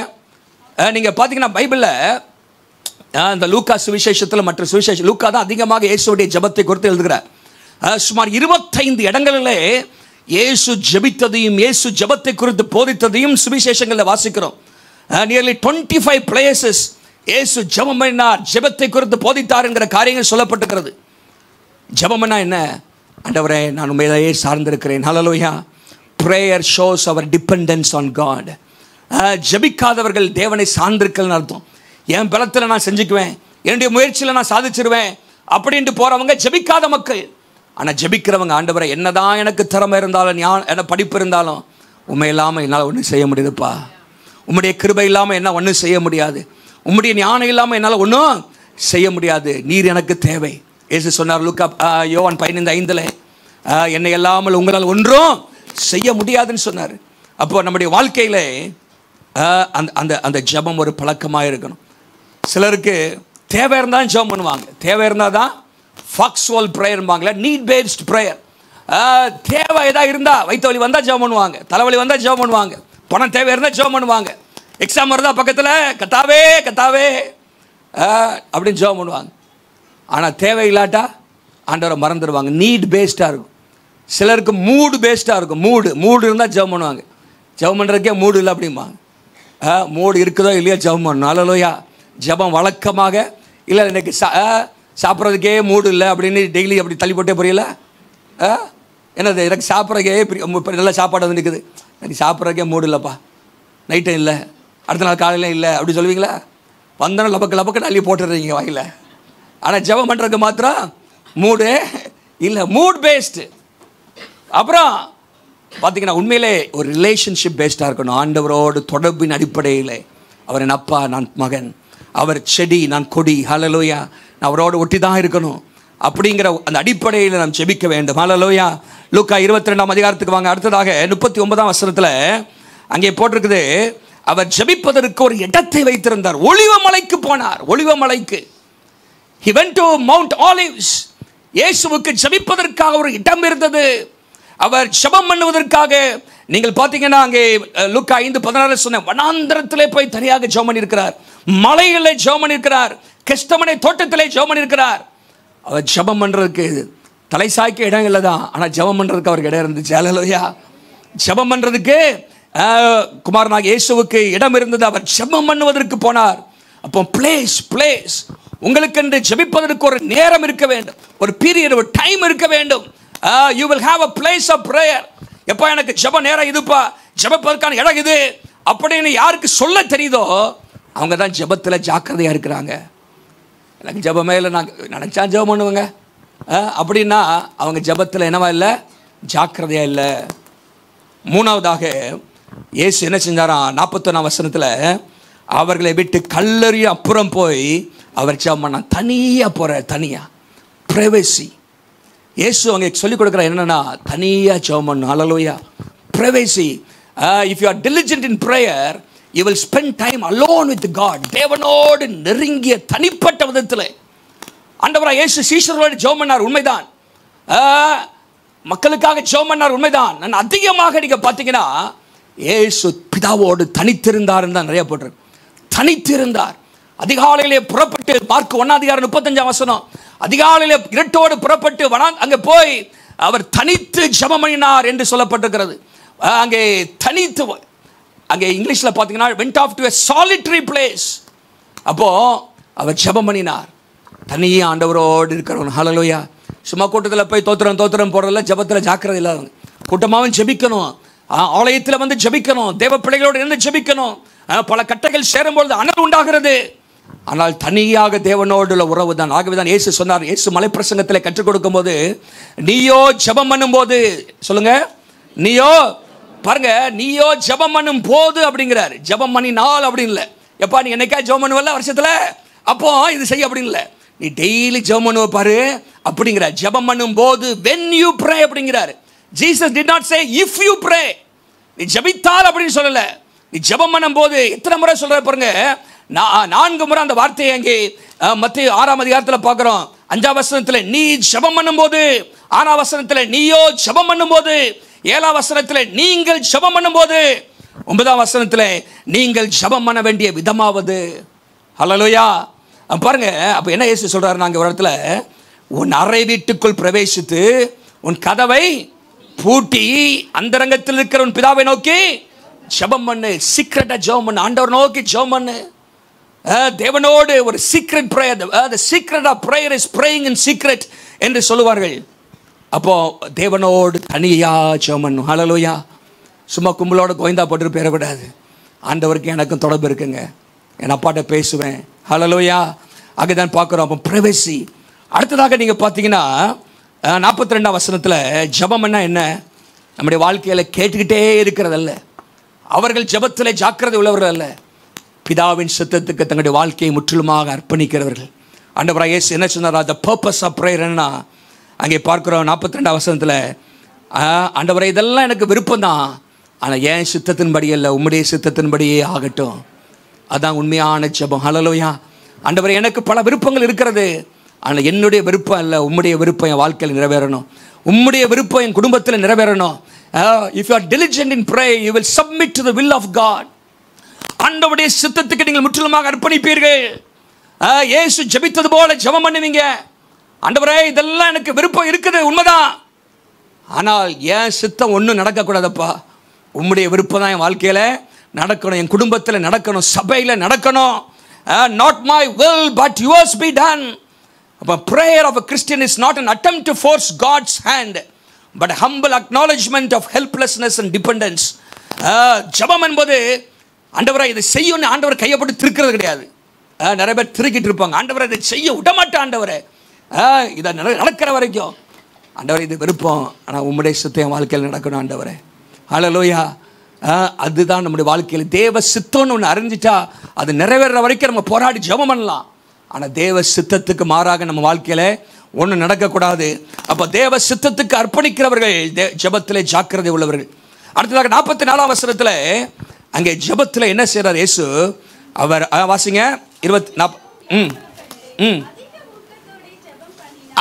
நீங்கள் பார்த்தீங்கன்னா பைபிளில் இந்த லூக்கா சுவிசேஷத்தில் மற்ற சுவிசேஷம் லூக்கா தான் அதிகமாக இயேசுடைய ஜெபத்தை குறித்து எழுதுகிறார். சுமார் 25 இடங்களிலே இயேசு ஜெபித்ததையும் இயேசு ஜெபத்தை குறித்து போதித்ததையும் சுவிசேஷங்களில் வாசிக்கிறோம். நியர்லி 25 பிளேசஸ் இயேசு ஜெபம் பண்ணினார், ஜெபத்தை குறித்து போதித்தார் என்கிற காரியங்கள் சொல்லப்பட்டிருக்கிறது. ஜெபம்னா என்ன? ஆண்டவரே, நான் உண்மையிலேயே சார்ந்திருக்கிறேன். ஹல்லேலூயா. Prayer shows our dependence on God. ஜெபிக்காதவர்கள் தேவனை சார்ந்திருக்கல்னு அர்த்தம். என் பலத்தில் நான் செஞ்சுக்குவேன், என்னுடைய முயற்சியில் நான் சாதிச்சிருவேன் அப்படின்ட்டு போகிறவங்க ஜெபிக்காத மக்கள். ஆனால் ஜெபிக்கிறவங்க, ஆண்டவரை என்னதான் எனக்கு திறமை இருந்தாலும் என்ன படிப்பு இருந்தாலும் உண்மை இல்லாமல் என்னால் ஒன்றும் செய்ய முடியுதுப்பா, உம்முடைய கிருபை இல்லாமல் என்ன ஒன்றும் செய்ய முடியாது, உம்முடைய ஞானம் இல்லாமல் என்னால் ஒன்றும் செய்ய முடியாது, நீர் எனக்கு தேவை. இயேசு சொன்னார் லூக்கா யோவான் 15:5 என்னை இல்லாமல் உங்களால் ஒன்றும் செய்ய முடியாதுன்னு சொன்னார். அப்போ நம்முடைய வாழ்க்கையில் அந்த அந்த ஜெபம் ஒரு பழக்கமாக இருக்கணும். சிலருக்கு தேவை இருந்தால் ஜெபம் பண்ணுவாங்க, தேவை இருந்தால் தான் ஃபாக்ஸ்வால் ப்ரேயர்பாங்களே, நீட் பேஸ்ட் ப்ரேயர். தேவை ஏதாவது இருந்தால், வயிற்று வலி வந்தால் ஜெபம் பண்ணுவாங்க, தலைவலி வந்தால் ஜெபம் பண்ணுவாங்க, பணம் தேவை இருந்தால் ஜெபம் பண்ணுவாங்க, எக்ஸாம் இருந்தால் பக்கத்தில் கத்தாவே கத்தாவே அப்படின்னு ஜெபம் பண்ணுவாங்க. ஆனால் தேவை இல்லாட்டா ஆண்டவரை மறந்துடுவாங்க. நீட் பேஸ்டாக இருக்கும். சிலருக்கு மூடு பேஸ்டாக இருக்கும். மூடு இருந்தால் ஜெபம் பண்ணுவாங்க, ஜெபம் பண்ணுறதுக்கே மூடு இல்லை அப்படிம்பாங்க. மூடு இருக்குதோ இல்லையோ ஜெபம் பண்ணணும். அல்லேலூயா. ஜெபம் வழக்கமாக இல்லை, எனக்கு சாப்பிட்றதுக்கே மூடு இல்லை அப்படின்னு டெய்லி அப்படி தள்ளி போட்டே புரியல. என்னது, எனக்கு சாப்பிட்றதுக்கே நல்ல சாப்பாடு வந்து நிற்குது, எனக்கு சாப்பிட்றதுக்கே மூடு இல்லைப்பா, நைட்டும் இல்லை, அடுத்த நாள் காலையில் இல்லை அப்படி சொல்லுவீங்களா? வந்தோம் லபக்கு அள்ளி போட்டுடுறீங்க வாயில். ஆனால் ஜெபம் பண்ணுறதுக்கு மாத்திரம் மூடு இல்லை, மூட் பேஸ்டு. அப்புறம் பார்த்தீங்கன்னா உண்மையிலே ஒரு ரிலேஷன்ஷிப் பேஸ்டாக இருக்கணும். ஆண்டவரோடு தொடர்பின் அடிப்படையில், அவர் என் அப்பா, நான் மகன், அவர் செடி, நான் கொடி. ஹல்லேலூயா. நான் அவரோடு ஒட்டி தான் இருக்கணும் அப்படிங்கிற அந்த அடிப்படையில் நாம் ஜெபிக்க வேண்டும். ஹல்லேலூயா. லூக்கா 22ஆம் அதிகாரத்துக்கு வாங்க. அடுத்ததாக 39ஆம் வசனத்தில் அங்கே போட்டிருக்குது, அவர் ஜெபிப்பதற்கு ஒரு இடத்தை வைத்திருந்தார். ஒலிவ மலைக்கு போனார். ஒலிவ மலைக்கு he went to Mount Olives. இயேசுவுக்கு ஜெபிப்பதற்காக ஒரு இடம் இருந்தது. அவர் ஜெபம் பண்ணுவதற்காக நீங்கள் பார்த்தீங்கன்னா அங்கே லூக்கா 5:16 சொன்ன வனாந்தரத்திலே போய் தனியாக ஜெபம் பண்ணியிருக்கிறார், மலையிலே ஜெபம் பண்ணியிருக்கிறார், கெஸ்தமனை தோட்டத்திலே ஜெபம் பண்ணியிருக்கிறார். அவர் ஜெபம் பண்ணுறதுக்கு தலை சாய்க்க இடம் இல்லை தான், ஆனால் ஜெபம் பண்ணுறதுக்கு அவருக்கு இடம் இருந்துச்சு. அல்லேலூயா. ஜெபம் பண்ணுறதுக்கு குமாரனாக இயேசுவுக்கு இடம் இருந்தது. அவர் ஜெபம் பண்ணுவதற்கு போனார். அப்போ பிளேஸ் உங்களுக்கு என்று ஜெபிப்பதற்கு ஒரு நேரம் இருக்க வேண்டும், ஒரு பீரியட், ஒரு டைம் இருக்க வேண்டும். You will have a place of prayer. எப்போ எனக்கு ஜெப நேரம் இதுப்பா, ஜெபப்பதற்கான இடம் இது அப்படின்னு யாருக்கு சொல்ல தெரியுதோ அவங்க தான் ஜெபத்தில் ஜாக்கிரதையாக இருக்கிறாங்க. எனக்கு ஜெபமே இல்லை, நான் நினச்சா ஜெபம் பண்ணுவேங்க அப்படின்னா அவங்க ஜெபத்தில் என்னவா இல்லை, ஜாக்கிரதையாக இல்லை. மூணாவதாக இயேசு என்ன செஞ்சாராம்? 41ஆம் வசனத்தில் அவர்களை விட்டு கல்லறி அப்புறம் போய் அவர் ஜெபம் பண்ண தனியாக போகிற, தனியாக பிரைவசி. இயேசு அங்கே சொல்லிக் கொடுக்குற என்னன்னா தனியாக ஜெபம் பண்ணணும். Hallelujah. Privacy. If you are diligent in prayer, you will spend time alone with God. தேவனோடு நெருங்கிய தனிப்பட்ட விதத்தில். ஆண்டவராக இயேசு சீஷர்களோடு ஜெபம் பண்ணார், உண்மைதான். மக்களுக்காக ஜெபம் பண்ணார், உண்மைதான். நான் அதிகமாக நீங்கள் பார்த்தீங்கன்னா இயேசு பிதாவோடு தனித்திருந்தார் தான் நிறைய போட்டிருக்கு. தனித்திருந்தார். அதிகாலையிலே புறப்பட்டு, மார்க் 1:35 அதிகாலையிலே இருட்டோடு புறப்பட்டு அங்கே போய் அவர் தனித்து ஜெபம் பண்ணினார் என்று சொல்லப்பட்டிருக்கிறது. அங்கே தனித்து, அங்கே இங்கிலீஷில் பார்த்தீங்கன்னா went off to a solitary place. அப்போ அவர் ஜெபம் பண்ணினார். தனியே ஆண்டவரோடு இருக்கிறவன். ஹல்லேலூயா. சும்மா கூட்டத்தில் போய் தோத்திரம் போடுறதில்ல, ஜெபத்தில் ஜாக்கிரதை இல்லாதவங்க. கூட்டமாகவும் ஜெபிக்கணும், ஆலயத்தில் வந்து ஜெபிக்கணும், தேவ பிள்ளைகளோடு இருந்து ஜெபிக்கணும். பல கட்டைகள் சேரும்பொழுது அனல் உண்டாகிறது. ஆனால் தனியாக தேவனோடு உள்ள உறவு தான். ஆகவே தான் இயேசு சொன்னார், இயேசு மலை பிரசங்கத்தில் கற்றுக் கொடுக்கும் போது, நீயோ ஜெபம் பண்ணும் போது, சொல்லுங்க, நீயோ பாருங்க, நீயோ ஜெபம் பண்ணும் போது அப்படிங்கிறார். ஜெபம் பண்ணினால் அப்படின்னு இல்லை. எப்பா நீ என்னைக்கா ஜெபம் பண்ணுவல்ல வருஷத்துல, அப்போ இது செய்ய அப்படின்னு இல்லை, நீ டெய்லி ஜெபம் பண்ணுவ பாரு அப்படிங்கிறார். ஜெபம் பண்ணும் போது when you pray அப்படிங்கிறார். Jesus did not say if you pray. நீ ஜெபித்தால் அப்படின்னு சொல்லல, நீ ஜெபம் பண்ணும் போது. எத்தனை முறை சொல்ற பாருங்க, 4 முறை அந்த வார்த்தையை அங்கே மத்தேயு 6 பார்க்கிறோம். 5 நீ ஜெபம் பண்ணும் போது, 6 நீயோ ஜெபம் பண்ணும் போது, 7 நீங்கள் ஜெபம் பண்ணும் போது, 9 நீங்கள் ஜெபம் பண்ண வேண்டிய விதமாவது. ஹல்லேலூயா. பாருங்க, அப்ப என்ன இயேசு சொல்றாரு, நாங்க ஒரு இடத்துல உன் அறை வீட்டுக்குள் பிரவேசித்து உன் கதவை பூட்டி அந்தரங்கத்தில் இருக்கிற உன் பிதாவை நோக்கி ஜெபம் பண்ணு. சீக்ரெட்டா ஜெபம் பண்ணு, ஆண்டவர் நோக்கி ஜெபம் பண்ணு. தேவனோடு ஒரு secret prayer. the secret of prayer is praying in secret என்று சொல்லுவார்கள். அப்போ தேவனோடு தனியா ஜெபம் பண்ணு. ஹல்லேலூயா. சும்மா கும்பலோட கோயந்தா போட்டு போயிடக்கூடாது. ஆண்டவருக்கு எனக்கும் தொடர்பு இருக்குங்க, என் அப்பாட்ட பேசுவேன். ஹல்லேலூயா. அங்கதான் பார்க்குறோம். அப்போ பிரைவசி. அடுத்ததாக நீங்கள் பார்த்தீங்கன்னா 42 ஜெபம்னா என்ன? நம்முடைய வாழ்க்கையில் கேட்டுக்கிட்டே இருக்கிறதல்ல, அவர்கள் ஜெபத்தில் ஜாக்கிரதை உள்ளவர்கள் அல்ல, பிதாவின் சித்தத்துக்கு தங்களுடைய வாழ்க்கையை முற்றிலுமாக அர்ப்பணிக்கிறவர்கள். ஆண்டவராகிய இயேசு என்ன சொன்னார்? the purpose of prayer என்ன அங்கே பார்க்குறோம். 42 ஆண்டவரே இதெல்லாம் எனக்கு விருப்பம் தான், ஆனால் ஏன் சித்தத்தின்படி அல்ல, உம்முடைய சித்தத்தின்படியே ஆகட்டும். அதான் உண்மையான ஜெபம். ஹல்லேலூயா. ஆண்டவரே எனக்கு பல விருப்பங்கள் இருக்கிறது, ஆனால் என்னுடைய விருப்பம் அல்ல, உம்முடைய விருப்பம் என் வாழ்க்கையில் நிறைவேறணும், உம்முடைய விருப்பம் என் குடும்பத்தில் நிறைவேறணும். if you are diligent in prayer, you will submit to the will of God. ஆண்டவருடைய சித்தத்துக்கு நீங்கள் முற்றிலுமாக அர்ப்பணிப்பீர்கள். இயேசு ஜெபித்தது போல ஜெபம் பண்ணுவீங்க. ஆண்டவரே இதெல்லாம் எனக்கு விருப்பம் இருக்குது, உண்மைதான், ஆனால் ஏன் சித்தம் ஒன்றும் நடக்கக்கூடாதப்பா, உம்முடைய விருப்பம் தான் என் வாழ்க்கையில் நடக்கணும், என் குடும்பத்தில் நடக்கணும், சபையில் நடக்கணும். not my will but yours be done. அப்போ prayer of a Christian is not an attempt to force God's hand but humble acknowledgement of helplessness and dependence. ஜெபம் என்பது ஆண்டவரே இதை செய்யணும்னு ஆண்டவர் கையப்பட்டு திருக்கிறது கிடையாது. நிறைய பேர் திருக்கிட்டு இருப்பாங்க, ஆண்டவரை இதை செய்ய விடமாட்டேன், ஆண்டவரே இதை நடக்கிற வரைக்கும், ஆண்டவரே இது விருப்பம், ஆனால் உம்முடைய சித்தம் என் வாழ்க்கையில் நடக்கணும் ஆண்டவரே. ஹல்லேலூயா. அதுதான் நம்முடைய வாழ்க்கையில் தேவ சித்தம்னு ஒன்று அறிஞ்சிட்டா அது நிறைவேற வரைக்கும் நம்ம போராடி ஜெபம் பண்ணலாம். ஆனால் தேவ சித்தத்துக்கு மாறாக நம்ம வாழ்க்கையில் ஒன்றும் நடக்கக்கூடாது. அப்போ தேவ சித்தத்துக்கு அர்ப்பணிக்கிறவர்கள் ஜெபத்திலே ஜாக்கிரதை உள்ளவர்கள். அடுத்ததாக 44 அங்கே ஜெபத்தில் என்ன செய்கிறார் இயேசு? அவர் வாசிங்க 20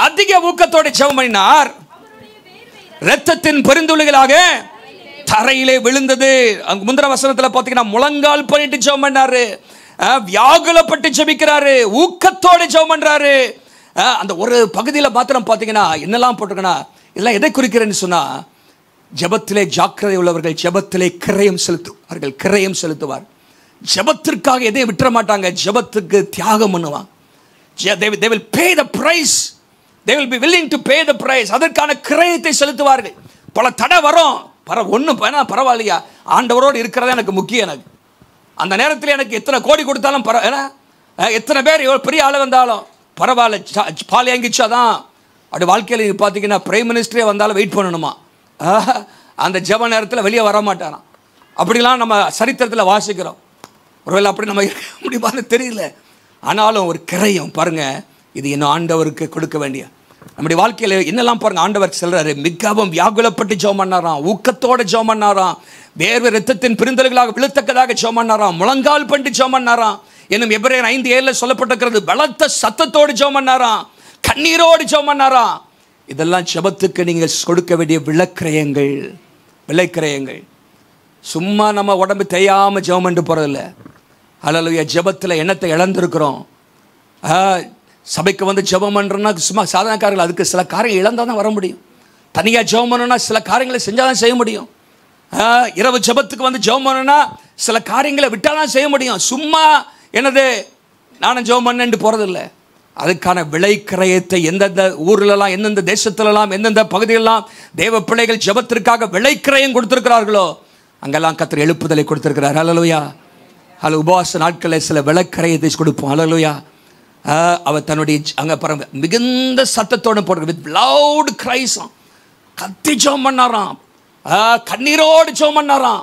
அதிக ஊக்கத்தோடு ஜெபம் பண்ணினார், இரத்தத்தின் பெருந்துளிகளாக தரையிலே விழுந்தது. அங்க முந்திர வசனத்தில் பார்த்தீங்கன்னா முழங்கால் பண்ணிட்டு ஜெபம் பண்ணாரு, வியாகுலப்பட்டு ஜெபிக்கிறாரு, ஊக்கத்தோடு ஜெபம் பண்றாரு. அந்த ஒரு பகுதியில் மாத்திரம் பார்த்தீங்கன்னா என்னெல்லாம் போட்டிருக்கனா, இதெல்லாம் எதை குறிக்கிறேன்னு சொன்னா, ஜெபத்திலே ஜாக்கிரதை உள்ளவர்கள் ஜெபத்திலே கிரயம் செலுத்துவார். ஜெபத்திற்காக எதையும் விட்டுற மாட்டாங்க, ஜெபத்துக்கு தியாகம் பண்ணுவாங்க. they will pay the price, they will be willing to pay the price. அதற்கான கிரயத்தை செலுத்துவார்கள். பல தடை வரும், ஒன்றும் பரவாயில்லையா, ஆண்டவரோடு இருக்கிறதா எனக்கு முக்கியம். எனக்கு அந்த நேரத்தில் எனக்கு எத்தனை கோடி கொடுத்தாலும் எத்தனை பேர் பெரிய ஆளு வந்தாலும் பரவாயில்ல, பால் ஏங்கிச்சாதான். அப்படி வாழ்க்கையில் பார்த்தீங்கன்னா பிரைம் மினிஸ்டரே வந்தாலும் வெயிட் பண்ணணுமா, அந்த ஜெப நேரத்தில் வெளியே வர மாட்டாராம். அப்படிலாம் நம்ம சரித்திரத்தில் வாசிக்கிறோம். ஒருவேளை அப்படி நம்ம இருக்க முடியுமான்னு தெரியல, ஆனாலும் ஒரு கிரயம் பாருங்க, இது இன்னும் ஆண்டவருக்கு கொடுக்க வேண்டிய நம்முடைய வாழ்க்கையில் என்னெல்லாம் பாருங்க. ஆண்டவர் சொல்றாரு, மிகவும் வியாகுலப்பட்டு ஜெபம் பண்ணாராம், ஊக்கத்தோடு ஜெபம் பண்ணாராம், வேர்வை இரத்தத்தின் பிரிந்தல்களாக விழுத்தக்கதாக ஜெபம் பண்ணாராம், முழங்கால் பண்ணி ஜெபம் பண்ணாராம். என்னும் எபிரேயர் 5:7 சொல்லப்பட்டிருக்கிறது, பலத்த சத்தத்தோடு ஜெபம் பண்ணாராம், கண்ணீரோடு ஜெபம் பண்ணாராம். இதெல்லாம் ஜெபத்துக்கு நீங்கள் கொடுக்க வேண்டிய விலைக்கிரயங்கள். சும்மா நம்ம உடம்பு தேயாமல் ஜெபம் பண்ணிட்டு போகிறதில்ல. ஹல்லேலூயா. ஜெபத்தில் எண்ணத்தை இழந்திருக்கிறோம். சபைக்கு வந்து ஜெபம் பண்ணுறோன்னா சும்மா சாதாரணக்காரர்கள், அதுக்கு சில காரியங்கள் இழந்தால் தான் வர முடியும். தனியாக ஜெபம் பண்ணணும்னா சில காரியங்களை செஞ்சால் தான் செய்ய முடியும். இரவு ஜெபத்துக்கு வந்து ஜெபம் பண்ணணும்னா சில காரியங்களை விட்டால் தான் செய்ய முடியும். சும்மா என்னது நானும் ஜெபம் பண்ணேன்ட்டு போகிறதில்ல. அதுக்கான விலை கிரயத்தை எந்தெந்த ஊர்லலாம், எந்தெந்த தேசத்துலலாம், எந்தெந்த பகுதிகளெலாம் தேவ பிள்ளைகள் ஜெபத்திற்காக விலை கிரயம் கொடுத்துருக்கிறார்களோ அங்கெல்லாம் கர்த்தர் எழுப்புதலை கொடுத்துருக்கிறார். ஹல்லேலூயா. அதில் உபவாச நாட்களில் சில விலை கிரயத்தை கொடுப்போம். ஹல்லேலூயா. அவர் தன்னுடைய அங்கே பாருங்க மிகுந்த சத்தத்தோடு போடுற வித் லவுட் கிரைஸாம் கத்தி ஜெபம் பண்ணாராம். கண்ணீரோடு ஜெபம் பண்ணாராம்.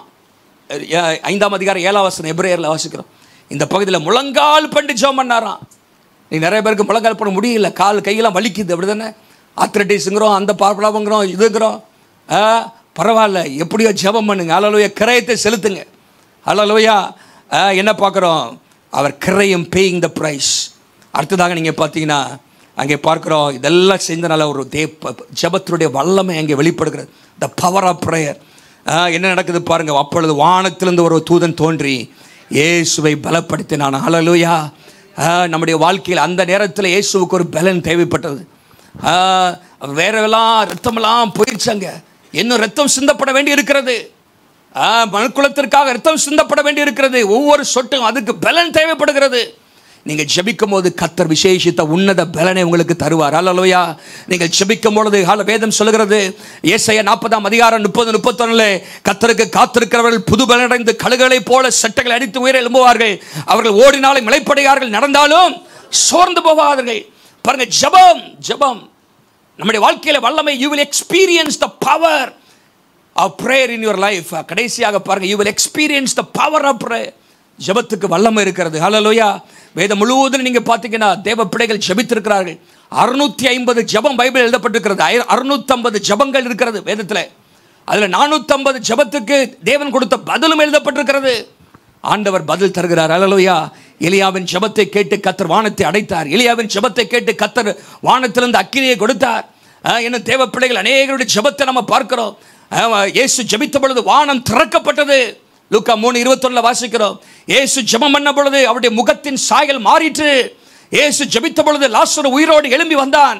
5ஆம் அதிகாரம் 7ஆம் வசனம் எபிரேயரில் வாசிக்கிறோம். இந்த பகுதியில் முழங்கால் பண்ணி ஜெபம் பண்ணாராம். நீ நிறைய பேருக்கு முழங்கால் பண்ண முடியல, கால் கையெல்லாம் வலிக்குது, அப்படி தானே? ஆத்ரட்டிஸுங்கிறோம், அந்த ப்ராப்ளம்ங்கிறோம், இதுங்கிறோம். பரவாயில்ல, எப்படியோ ஜெபம் பண்ணுங்க. ஹல்லேலூயா. கிரயத்தை செலுத்துங்க. ஹல்லேலூயா. என்ன பார்க்குறோம்? அவர் கிரயம் பேயிங் த ப்ரைஸ். அடுத்ததாக நீங்கள் பார்த்தீங்கன்னா அங்கே பார்க்குறோம், இதெல்லாம் செஞ்சனால ஒரு ஜெபத்தினுடைய வல்லமை அங்கே வெளிப்படுகிறது. The power of prayer. என்ன நடக்குது பாருங்கள். அப்பொழுது வானத்திலிருந்து ஒரு தூதன் தோன்றி இயேசுவை பலப்படுத்தினான். ஹல்லேலூயா. நம்முடைய வாழ்க்கையில் அந்த நேரத்தில் இயேசுவுக்கு ஒரு பலன் தேவைப்பட்டது. வேறெல்லாம் ரத்தமெல்லாம் போயிடுச்சாங்க. இன்னும் ரத்தம் சிந்தப்பட வேண்டி இருக்கிறது. மனுக்குலத்திற்காக ரத்தம் சிந்தப்பட வேண்டி இருக்கிறது. ஒவ்வொரு சொட்டும் அதுக்கு பலன் தேவைப்படுகிறது. நீங்கள் ஜெபிக்கும் போது கர்த்தர் விசேஷித்த உன்னத பலனை உங்களுக்கு தருவார். ஹல்லேலூயா. நீங்கள் ஜெபிக்கும் பொழுது வேதம் சொல்லுகிறது, ஏசாயா 40ஆம் அதிகாரம் 30-31 கர்த்தருக்கு காத்திருக்கிறவர்கள் புது பலனடைந்து கழுகுகளைப் போல சட்டைகளை அடித்து உயர எழும்புவார்கள். அவர்கள் ஓடினாலும் இளைப்படையார்கள், நடந்தாலும் சோர்ந்து போவார்கள். பாருங்க, ஜெபம் ஜெபம் நம்முடைய வாழ்க்கையில வல்லமை. you will experience the power of prayer in your life. கடைசியாக பாருங்க, you will experience the power of prayer. ஜெபத்துக்கு வல்லமை இருக்கிறது. ஹல்லேலூயா. வேதம் முழுவதும் நீங்க பார்த்தீங்கன்னா தேவ பிள்ளைகள் ஜெபித்திருக்கிறார்கள். 650 ஜெபம் பைபிள் எழுதப்பட்டிருக்கிறது. 650 ஜெபங்கள் இருக்கிறது வேதத்தில். அதில் 450 ஜெபத்துக்கு தேவன் கொடுத்த பதிலும் எழுதப்பட்டிருக்கிறது. ஆண்டவர் பதில் தருகிறார். ஹல்லேலூயா. எலியாவின் ஜெபத்தை கேட்டு கர்த்தர் வானத்தை அடைத்தார். எலியாவின் ஜெபத்தை கேட்டு கர்த்தர் வானத்திலிருந்து அக்கினியை கொடுத்தார். என்ன தேவ பிள்ளைகள் அநேகருடைய ஜெபத்தை நம்ம பார்க்கிறோம். இயேசு ஜெபித்த பொழுது வானம் திறக்கப்பட்டது. லூக்கா 3:21 வாசிக்கிறோம். இயேசு ஜெபம் பண்ண பொழுது அவருடைய முகத்தின் சாயல் மாறிற்று. இயேசு ஜெபித்த பொழுது லாசரு உயிரோடு எழும்பி வந்தான்.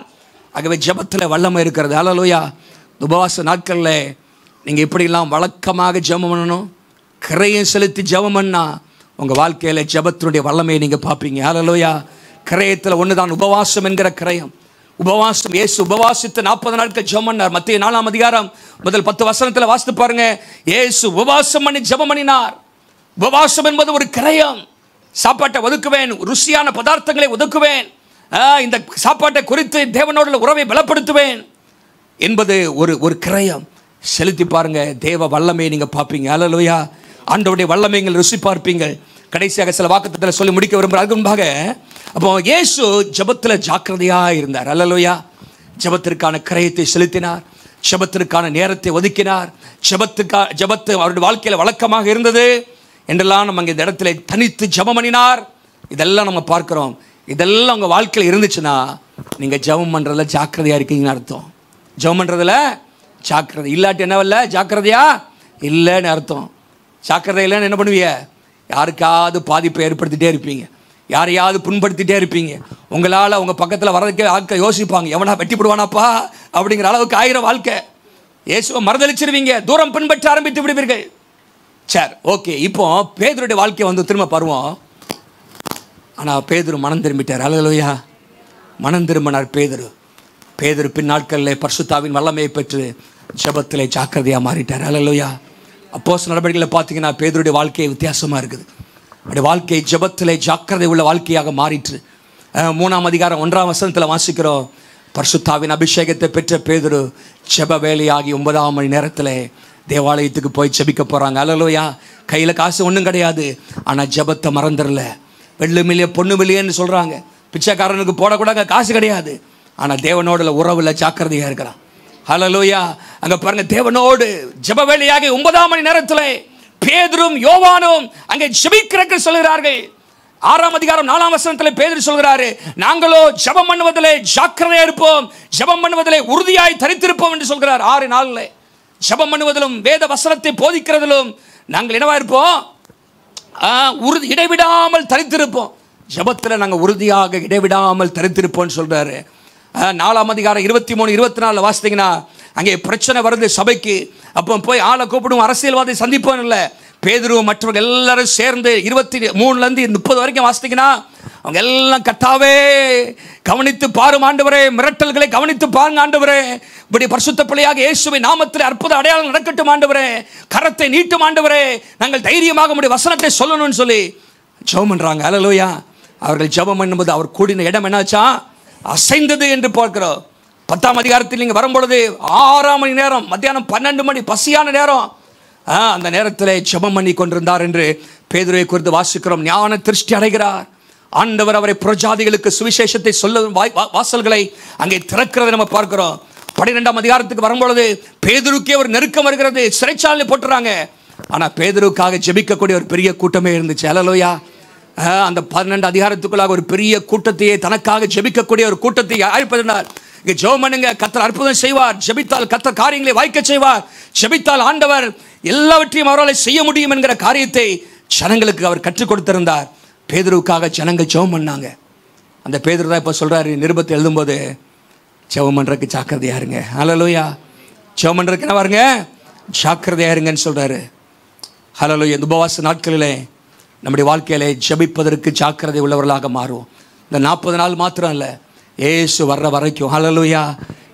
ஆகவே ஜெபத்தில் வல்லமை இருக்கிறது. ஹல்லேலூயா. உபவாச நாட்களில் நீங்கள் இப்படிலாம் வழக்கமாக ஜெபம் பண்ணணும். கிரயம் செலுத்தி ஜெபம் பண்ணா உங்கள் வாழ்க்கையில் ஜெபத்தினுடைய வல்லமையை நீங்கள் பார்ப்பீங்க. ஹல்லேலூயா. கிரயத்தில் ஒன்று தான் உபவாசம் என்கிற கிரயம். உபவாசம். இயேசு உபவாசித்து 40 நாட்கள் ஜெபம் பண்ணார். மத்தேயு 4ஆம் அதிகாரம் முதல் 10 வசனத்தில் வாசித்து பாருங்க. இயேசு உபவாசம் பண்ணி ஜெபம் பண்ணினார். உபவாசம் என்பது ஒரு கிரயம். சாப்பாட்டை ஒதுக்குவேன், ருசியான பதார்த்தங்களை ஒதுக்குவேன், இந்த சாப்பாட்டை குறித்து தேவனோட உறவை பலப்படுத்துவேன் என்பது ஒரு கிரயம். செலுத்தி பாருங்க, தேவ வல்லமையை நீங்க பார்ப்பீங்க. ஹல்லேலூயா. ஆண்டவருடைய வல்லமைகள் ருசி பார்ப்பீங்கள். கடைசியாக சில வாக்குத்தத்தங்களை சொல்லி முடிக்க விரும்புகிறேன். அதுக்கு முன்பாக அப்போ இயேசு ஜெபத்தில் ஜாக்கிரதையாக இருந்தார். ஹல்லேலூயா. ஜெபத்திற்கான கிரயத்தை செலுத்தினார். ஜெபத்திற்கான நேரத்தை ஒதுக்கினார். ஜெபத்து அவருடைய வாழ்க்கையில் வழக்கமாக இருந்தது என்றெல்லாம் நம்ம இந்த இடத்துல தனித்து ஜெபம் பண்ணினார். இதெல்லாம் நம்ம பார்க்கிறோம். இதெல்லாம் உங்கள் வாழ்க்கையில் இருந்துச்சுன்னா நீங்கள் ஜெபம் பண்ணுறதுல ஜாக்கிரதையாக இருக்கீங்கன்னு அர்த்தம். ஜெபம் பண்ணுறதுல ஜாக்கிரதை இல்லாட்டி என்னவல்ல, ஜாக்கிரதையா இல்லைன்னு அர்த்தம். ஜாக்கிரதை இல்லைன்னு என்ன பண்ணுவீங்க? யாருக்காவது பாதிப்பை ஏற்படுத்திகிட்டே இருப்பீங்க, யாரையாவது புண்படுத்திகிட்டே இருப்பீங்க. உங்களால் உங்கள் பக்கத்தில் வர்றதுக்கே ஆட்கள் யோசிப்பாங்க, எவனா வெட்டி போடுவானாப்பா அப்படிங்கிற அளவுக்கு ஆயிரம் வாழ்க்கை. இயேசுவை மறுதளிச்சிருவீங்க, தூரம் பின்பற்ற ஆரம்பித்து விடுவீர்கள். சரி, ஓகே. இப்போ பேதுருடைய வாழ்க்கையை வந்து திரும்ப பருவோம். ஆனால் பேதுரு மனம் திரும்பிட்டார். ஹல்லேலூயா. மனம் திரும்பினார் பேதுரு. பேதுரு பின் நாட்களில் பரிசுத்தாவின் வல்லமையை பெற்று ஜெபத்திலே ஜாக்கிரதையாக மாறிட்டார். ஹல்லேலூயா. அப்போஸ்தலர் நடவடிக்கைகளை பார்த்தீங்கன்னா பேதுருடைய வாழ்க்கை வித்தியாசமாக இருக்குது. அப்படி வாழ்க்கை ஜெபத்திலே ஜாக்கிரதை உள்ள வாழ்க்கையாக மாறிற்று. 3ஆம் அதிகாரம் 1ஆம் வசனத்தில் வாசிக்கிறோம். பரிசுத்தாவின் அபிஷேகத்தை பெற்ற பேதுரு ஜெப வேலையாகி 9ஆம் மணி நேரத்தில் தேவாலயத்துக்கு போய் ஜெபிக்க போகிறாங்க. ஹல்லேலூயா. கையில் காசு ஒன்றும் கிடையாது, ஆனால் ஜெபத்தை மறந்துடல. வெள்ளு மில்லிய பொண்ணு மில்லியன்னு சொல்கிறாங்க. பிச்சைக்காரனுக்கு போடக்கூடாது, காசு கிடையாது, ஆனால் தேவனோட உறவில் ஜாக்கிரதையாக இருக்கிறான். ஹல்லேலூயா. அங்கே பாருங்க, தேவனோடு ஜெப வேலையாகி 9ஆம் மணி நேரத்தில் பேதுரும் யோவானும் அங்கே ஜெபிக்கிறக்கு சொல்கிறார்கள். 6ஆம் அதிகாரம் 4ஆம் வசனத்தில் பேதுரு சொல்கிறாரு, நாங்களோ ஜெபம் பண்ணுவதிலே ஜாக்கிரதையாக இருப்போம், ஜெபம் பண்ணுவதிலே உறுதியாய் தரித்திருப்போம் என்று சொல்கிறார். 6 நாளில் ஜெபம் பண்ணுவதிலும் வேத வசனத்தை போதிக்கிறதிலும் நாங்கள் என்னவா இருப்போம்? உறுதி, இடைவிடாமல் தரித்திருப்போம். ஜெபத்தில் நாங்கள் உறுதியாக இடைவிடாமல் தரித்திருப்போம்னு சொல்றாரு. 4ஆம் அதிகாரம் 23, 24 வாசித்தீங்கன்னா அங்கே பிரச்சனை வருது சபைக்கு. அப்போ போய் ஆளை கூப்பிடுவோம், அரசியல்வாதி சந்திப்போம் இல்லை, பேதுரு மற்றவர்கள் எல்லாரும் சேர்ந்து 23லேருந்து 30 வரைக்கும் வாசித்தீங்கன்னா அவங்க எல்லாம் கர்த்தாவே கவனித்து பாரும் ஆண்டவரே, மிரட்டல்களை கவனித்து பாருங்க ஆண்டவரே, இப்படி பரிசுத்த பிள்ளையாக இயேசுவை நாமத்தில் அற்புத அடையாளம் நடக்கட்டும் ஆண்டவரே, கரத்தை நீட்டும் ஆண்டவரே, நாங்கள் தைரியமாக உடைய வசனத்தை சொல்லணும்னு சொல்லி ஜெபம் பண்றாங்க. ஹல்லேலூயா. அவர்கள் ஜெபம் பண்ணும்போது அவர் கூடின இடம் என்னாச்சா? அசைந்தது என்று பார்க்கிறோம். 10ஆம் அதிகாரத்தில் நீங்கள் வரும்பொழுது 6 மணி நேரம், மத்தியானம் 12 மணி பசியான நேரம், அந்த நேரத்தில் ஜெபம் பண்ணி கொண்டிருந்தார் என்று பேதுருவை குறித்து வாசிக்கிறோம். ஞான திருஷ்டி அடைகிறார். ஆண்டவர் அவரை புறஜாதிகளுக்கு சுவிசேஷத்தை சொல்ல வாசல்களை அங்கே திறக்கிறதை நம்ம பார்க்கிறோம். 12ஆம் அதிகாரத்துக்கு வரும்பொழுது பேதுருக்கே ஒரு நெருக்கம் வருகிறது, சிறைச்சாலையில் போட்டுறாங்க. ஆனால் பேதுருக்காக ஜெபிக்கக்கூடிய ஒரு பெரிய கூட்டமே இருந்துச்சு. ஹல்லேலூயா. அந்த 12 அதிகாரத்துக்குள்ளாக ஒரு பெரிய கூட்டத்தையே தனக்காக ஜெபிக்கக்கூடிய ஒரு கூட்டத்தை ஆயத்தப்படுத்தினார். இங்கே ஜெபம் பண்ணுங்க, கர்த்தர் அற்புதம் செய்வார். ஜெபித்தால் கர்த்தர் காரியங்களை வாய்க்க செய்வார். ஜெபித்தால் ஆண்டவர் எல்லாவற்றையும் அவரால் செய்ய முடியும் என்கிற காரியத்தை ஜனங்களுக்கு அவர் கற்றுக் கொடுத்திருந்தார். பேதுருவுக்காக ஜனங்கள் ஜெபம் பண்ணாங்க. அந்த பேதுரு தான் இப்போ சொல்றாரு, நிருபத்தை எழுதும்போது ஜெபம் பண்ணுறதுக்கு ஜாக்கிரதையா இருங்க. ஹல்லேலூயா. ஜெபம் பண்ணுறதுக்கு என்ன பாருங்க, ஜாக்கிரதையா இருங்கன்னு சொல்றாரு. ஹல்லேலூயா. இந்த உபவாச நாட்களிலே நம்முடைய வாழ்க்கையிலே ஜெபிப்பதற்கு ஜாக்கிரதை உள்ளவர்களாக மாறுவோம். இந்த 40 நாள் மாத்திரம் இல்லை, ஏசு வர்ற வரைக்கும். ஹல்லேலூயா.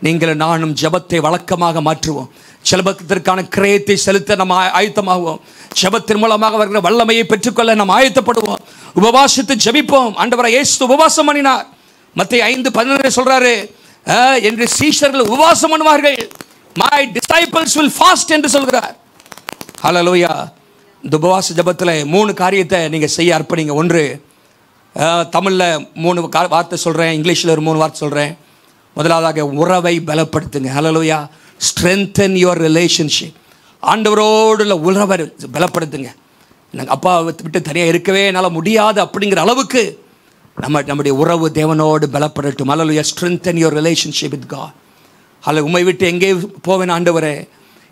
நீங்கள் நானும் ஜெபத்தை வழக்கமாக மாற்றுவோம். ஜெபத்திற்கான கிரயத்தை செலுத்த நம்ம ஆயத்தமாகுவோம். ஜெபத்தின் மூலமாக வருகிற வல்லமையை பெற்றுக்கொள்ள நாம் ஆயத்தப்படுவோம். உபவாசித்து ஜெபிப்போம். ஆண்டவரை இயேசு உபவாசம் பண்ணினார். மத்தேயு 5:11 சொல்றாரு, என்று சீஷர்கள் உபவாசம் பண்ணுவார்கள். My disciples will fast என்று சொல்கிறார். ஹல்லேலூயா. இந்த உபவாச ஜெபத்தில் 3 காரியத்தை நீங்கள் செய்ய அர்ப்பணிங்க. ஒன்று, தமிழில் 3 வார்த்தை சொல்கிறேன், இங்கிலீஷில் ஒரு 3 வார்த்தை சொல்கிறேன். முதலாவதாக உறவை பலப்படுத்துங்க. ஹல்லேலூயா. strengthen your relationship. ஆண்டவரோடு உள்ள உறவை பலப்படுத்துங்க. நாங்கள் அப்பாவை விட்டு தனியாக இருக்கவே என்னால் முடியாது அப்படிங்கிற அளவுக்கு நம்முடைய உறவு தேவனோடு பலப்படட்டும். ஹல்லேலூயா. strengthen your relationship with God. ஹல்லேலூயா. உம்மை விட்டு எங்கே போவேன் ஆண்டவரே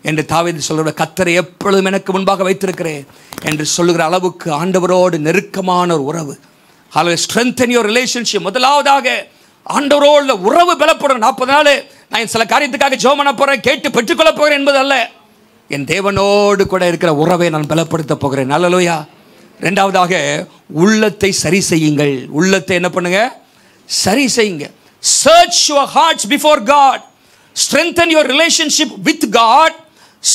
என்று தாவீது சொல்கிற, கர்த்தரை எப்பொழுதும் எனக்கு முன்பாக வைத்திருக்கிறேன் என்று சொல்லுகிற அளவுக்கு ஆண்டவரோடு நெருக்கமான ஒரு உறவு. ஹல்லேலூயா. strengthen your relationship. முதலாவதாக ஆண்டவரோடு உறவு பலப்படும். 40 நாள் நான் சில காரியத்துக்காக ஜெபம் பண்ண போகிறேன், கேட்டு பெற்றுக்கொள்ள போகிறேன் என்பது அல்ல, என் தேவனோடு கூட இருக்கிற உறவை நான் பலப்படுத்த போகிறேன். ஹல்லேலூயா. 2வதாக உள்ளத்தை சரி செய்யுங்கள். உள்ளத்தை என்ன பண்ணுங்க? சரி செய்யுங்க. search your hearts before God. strengthen your relationship with God.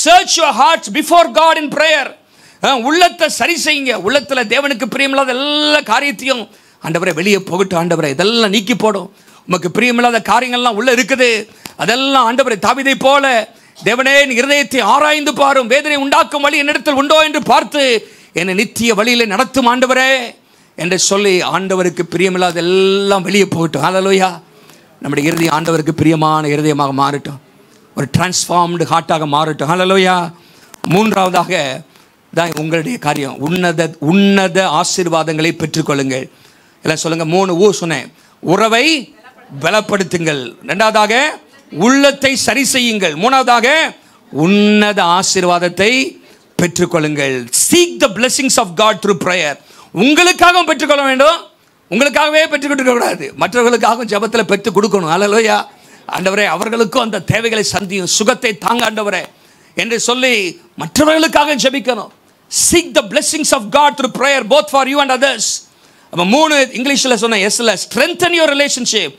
search your hearts before God in prayer. உள்ளத்தை சரி செய்யுங்க. உள்ளத்தில் தேவனுக்கு பிரியமில்லாத எல்லா காரியத்தையும் ஆண்டவரே வெளியே போகட்டும் ஆண்டவரே, இதெல்லாம் நீக்கி போடும். உமக்கு பிரியமில்லாத காரியங்கள்லாம் உள்ள இருக்குது, அதெல்லாம் ஆண்டவரே தாவீதை போல தேவனே இருதயத்தை ஆராய்ந்து பாரும், வேதனை உண்டாக்கும் வழி என்னிடத்தில் உண்டோ என்று பார்த்து என்னை நித்திய வழியில் நடத்தும் ஆண்டவரே என்று சொல்லி ஆண்டவருக்கு பிரியமில்லாத எல்லாம் வெளியே போகட்டும். ஹல்லேலூயா. நம்முடைய இருதயம் ஆண்டவருக்கு பிரியமான இருதயமாக மாறட்டும், ஒரு டிரான்ஸ்ஃபார்ம்டு ஹார்ட்டாக மாறட்டும். ஹல்லேலூயா. 3வதாக தான் உங்களுடைய காரியம், உன்னத ஆசீர்வாதங்களை பெற்றுக்கொள்ளுங்கள். எல்லாம் சொல்லுங்க. 3 சொன்னேன். உறவை பலப்படுத்துங்கள். 2வதாக உள்ளத்தை சரி செய்யுங்கள். 3வதாக உன்னத ஆசீர்வாதத்தை பெற்றுக்கொள்ளுங்கள். seek the blessings of God through prayer. உங்களுக்காகவும் பெற்றுக்கொள்ள வேண்டும், உங்களுக்காகவே பெற்றுக்கொடுக்க கூடாது, மற்றவர்களுக்காகவும் ஜெபத்தில் பெற்று கொடுக்கணும். ஹல்லேலூயா. ஆண்டவரே அவர்களுக்கும் அந்த தேவைகளை சந்தியும், சுகத்தை தாங்க ஆண்டவரே என்று சொல்லி மற்றவர்களுக்காக ஜெபிக்கணும். seek the blessings of God through prayer both for you and others. அப்ப 3 இங்கிலீஷில் சொன்ன எஸ்ல strengthen your relationship,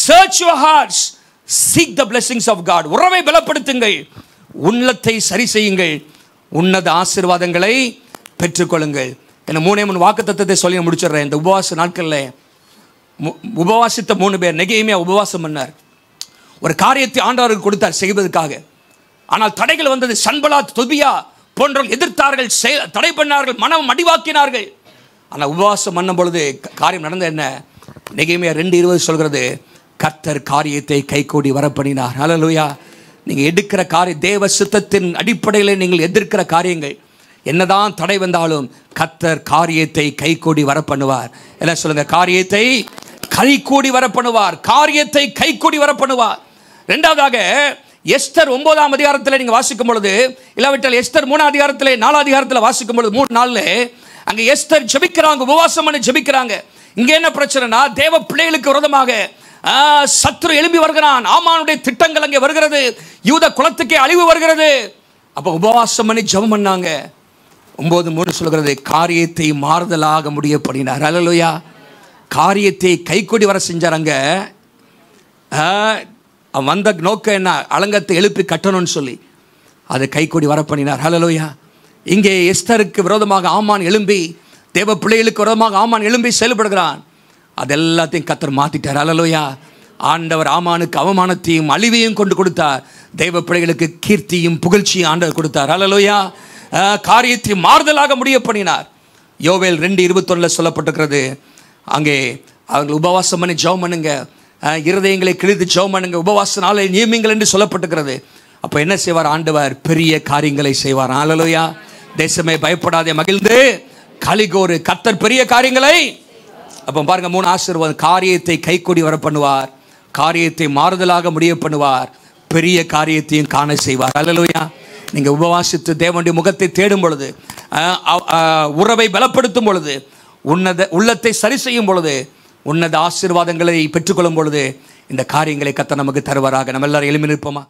search your hearts, seek the blessings of God. உறவை பலப்படுத்துங்கள், உள்ளத்தை சரி செய்யுங்கள், உன்னத ஆசீர்வாதங்களை பெற்றுக்கொள்ளுங்கள். என்ன 3 வாக்குத்தத்தத்தை சொல்லி முடிச்சிடுறேன். இந்த உபவாச நாட்களில் உபவாசித்த 3 பேர், நெகேமியா உபவாசம் பண்ணார், ஒரு காரியத்தை ஆண்டவருக்கு கொடுத்தார் செய்வதற்காக. ஆனால் தடைகள் வந்தது. சன்பலாத், தொபியா போன்றவர்கள் எதிர்த்தார்கள், தடை பண்ணார்கள், மனம் அடிவாக்கினார்கள். ஆனால் உபவாசம் பண்ணும் பொழுது காரியம் நடந்த என்ன? நெகேமியா 2:20 சொல்கிறது, கர்த்தர் காரியத்தை கைகூடி வரப்பண்ணினார். ஹல்லேலூயா. நீங்கள் எடுக்கிற காரியம் தேவ சித்தத்தின் அடிப்படையில் நீங்கள் எதிர்க்கிற காரியங்கள் என்னதான் தடை வந்தாலும் கர்த்தர் காரியத்தை கைகூடி வரப்பண்ணுவார். எல்லாம் சொல்லுங்க, காரியத்தை கைகூடி வரப்பண்ணுவார், காரியத்தை கைகூடி வரப்பண்ணுவார். 2வதாக எஸ்தர் 9ஆம் அதிகாரத்தில் நீங்கள் வாசிக்கும் பொழுது, இல்லாவிட்டால் எஸ்தர் 3ஆம் அதிகாரத்தில் 4ஆம் அதிகாரத்தில் வாசிக்கும் பொழுது 3 நாள்ல அங்கே எஸ்தர் ஜெபிக்கிறாங்க, உபவாசம் பண்ணி ஜெபிக்கிறாங்க. இங்கே என்ன பிரச்சனைனா, தேவ பிள்ளைகளுக்கு விரோதமாக சத்துரு எழும்பி வருகிறான். ஆமானுடைய திட்டங்கள் அங்கே வருகிறது, யூத குலத்துக்கே அழிவு வருகிறது. அப்போ உபவாசம் பண்ணி ஜெபம் பண்ணாங்க. 9:3 சொல்கிறது, காரியத்தை மாறுதலாக முடிய பண்ணினார். அல்லேலூயா. காரியத்தை கைக்கூடி வர செஞ்சாங்க. வந்த நோக்கம் என்ன? அலங்கத்தை எழுப்பி கட்டணும்னு சொல்லி அதை கைக்கூடி வர பண்ணினார். அல்லேலூயா. இங்கே எஸ்தருக்கு விரோதமாக ஆமான் எழும்பி, தேவ பிள்ளைகளுக்கு விரோதமாக ஆமான் எழும்பி செயல்படுகிறான். அது எல்லாத்தையும் கர்த்தர் மாற்றிட்டார். அல்லேலூயா. ஆண்டவர் ஆமானுக்கு அவமானத்தையும் அழிவையும் கொண்டு கொடுத்தார். தேவ பிள்ளைகளுக்கு கீர்த்தியும் புகழ்ச்சியும் ஆண்டவர் கொடுத்தார். அல்லேலூயா. காரியத்தை மாறுதலாக முடிய பண்ணினார். யோவேல் 2:21 சொல்லப்பட்டிருக்கிறது, அங்கே அவங்க உபவாசம் பண்ணி ஜெபம் பண்ணுங்க, இருதயங்களை கிழித்து ஜெபம் பண்ணுங்க, உபவாச நாளை நியமிங்கள் என்று சொல்லப்பட்டிருக்கிறது. அப்போ என்ன செய்வார் ஆண்டவர்? பெரிய காரியங்களை செய்வார். அல்லேலூயா. தேசமே பயப்படாதே, மகிழ்ந்து கலிகோரு, கர்த்தர் பெரிய காரியங்களை. அப்போ பாருங்க, 3 ஆசீர்வாதம். காரியத்தை கைக்கூடி வர பண்ணுவார், காரியத்தை மாறுதலாக முடிய பண்ணுவார், பெரிய காரியத்தையும் காண செய்வார். அல்லேலூயா. நீங்கள் உபவாசித்து தேவனுடைய முகத்தை தேடும் பொழுது, உறவை பலப்படுத்தும் பொழுது, உள்ளத்தை சரி செய்யும் பொழுது, உன்னத ஆசீர்வாதங்களை பெற்றுக்கொள்ளும் பொழுது, இந்த காரியங்களை கர்த்தர் நமக்கு தருவாராக. நம்ம எல்லாரும் எழுப்பி நிற்போமா?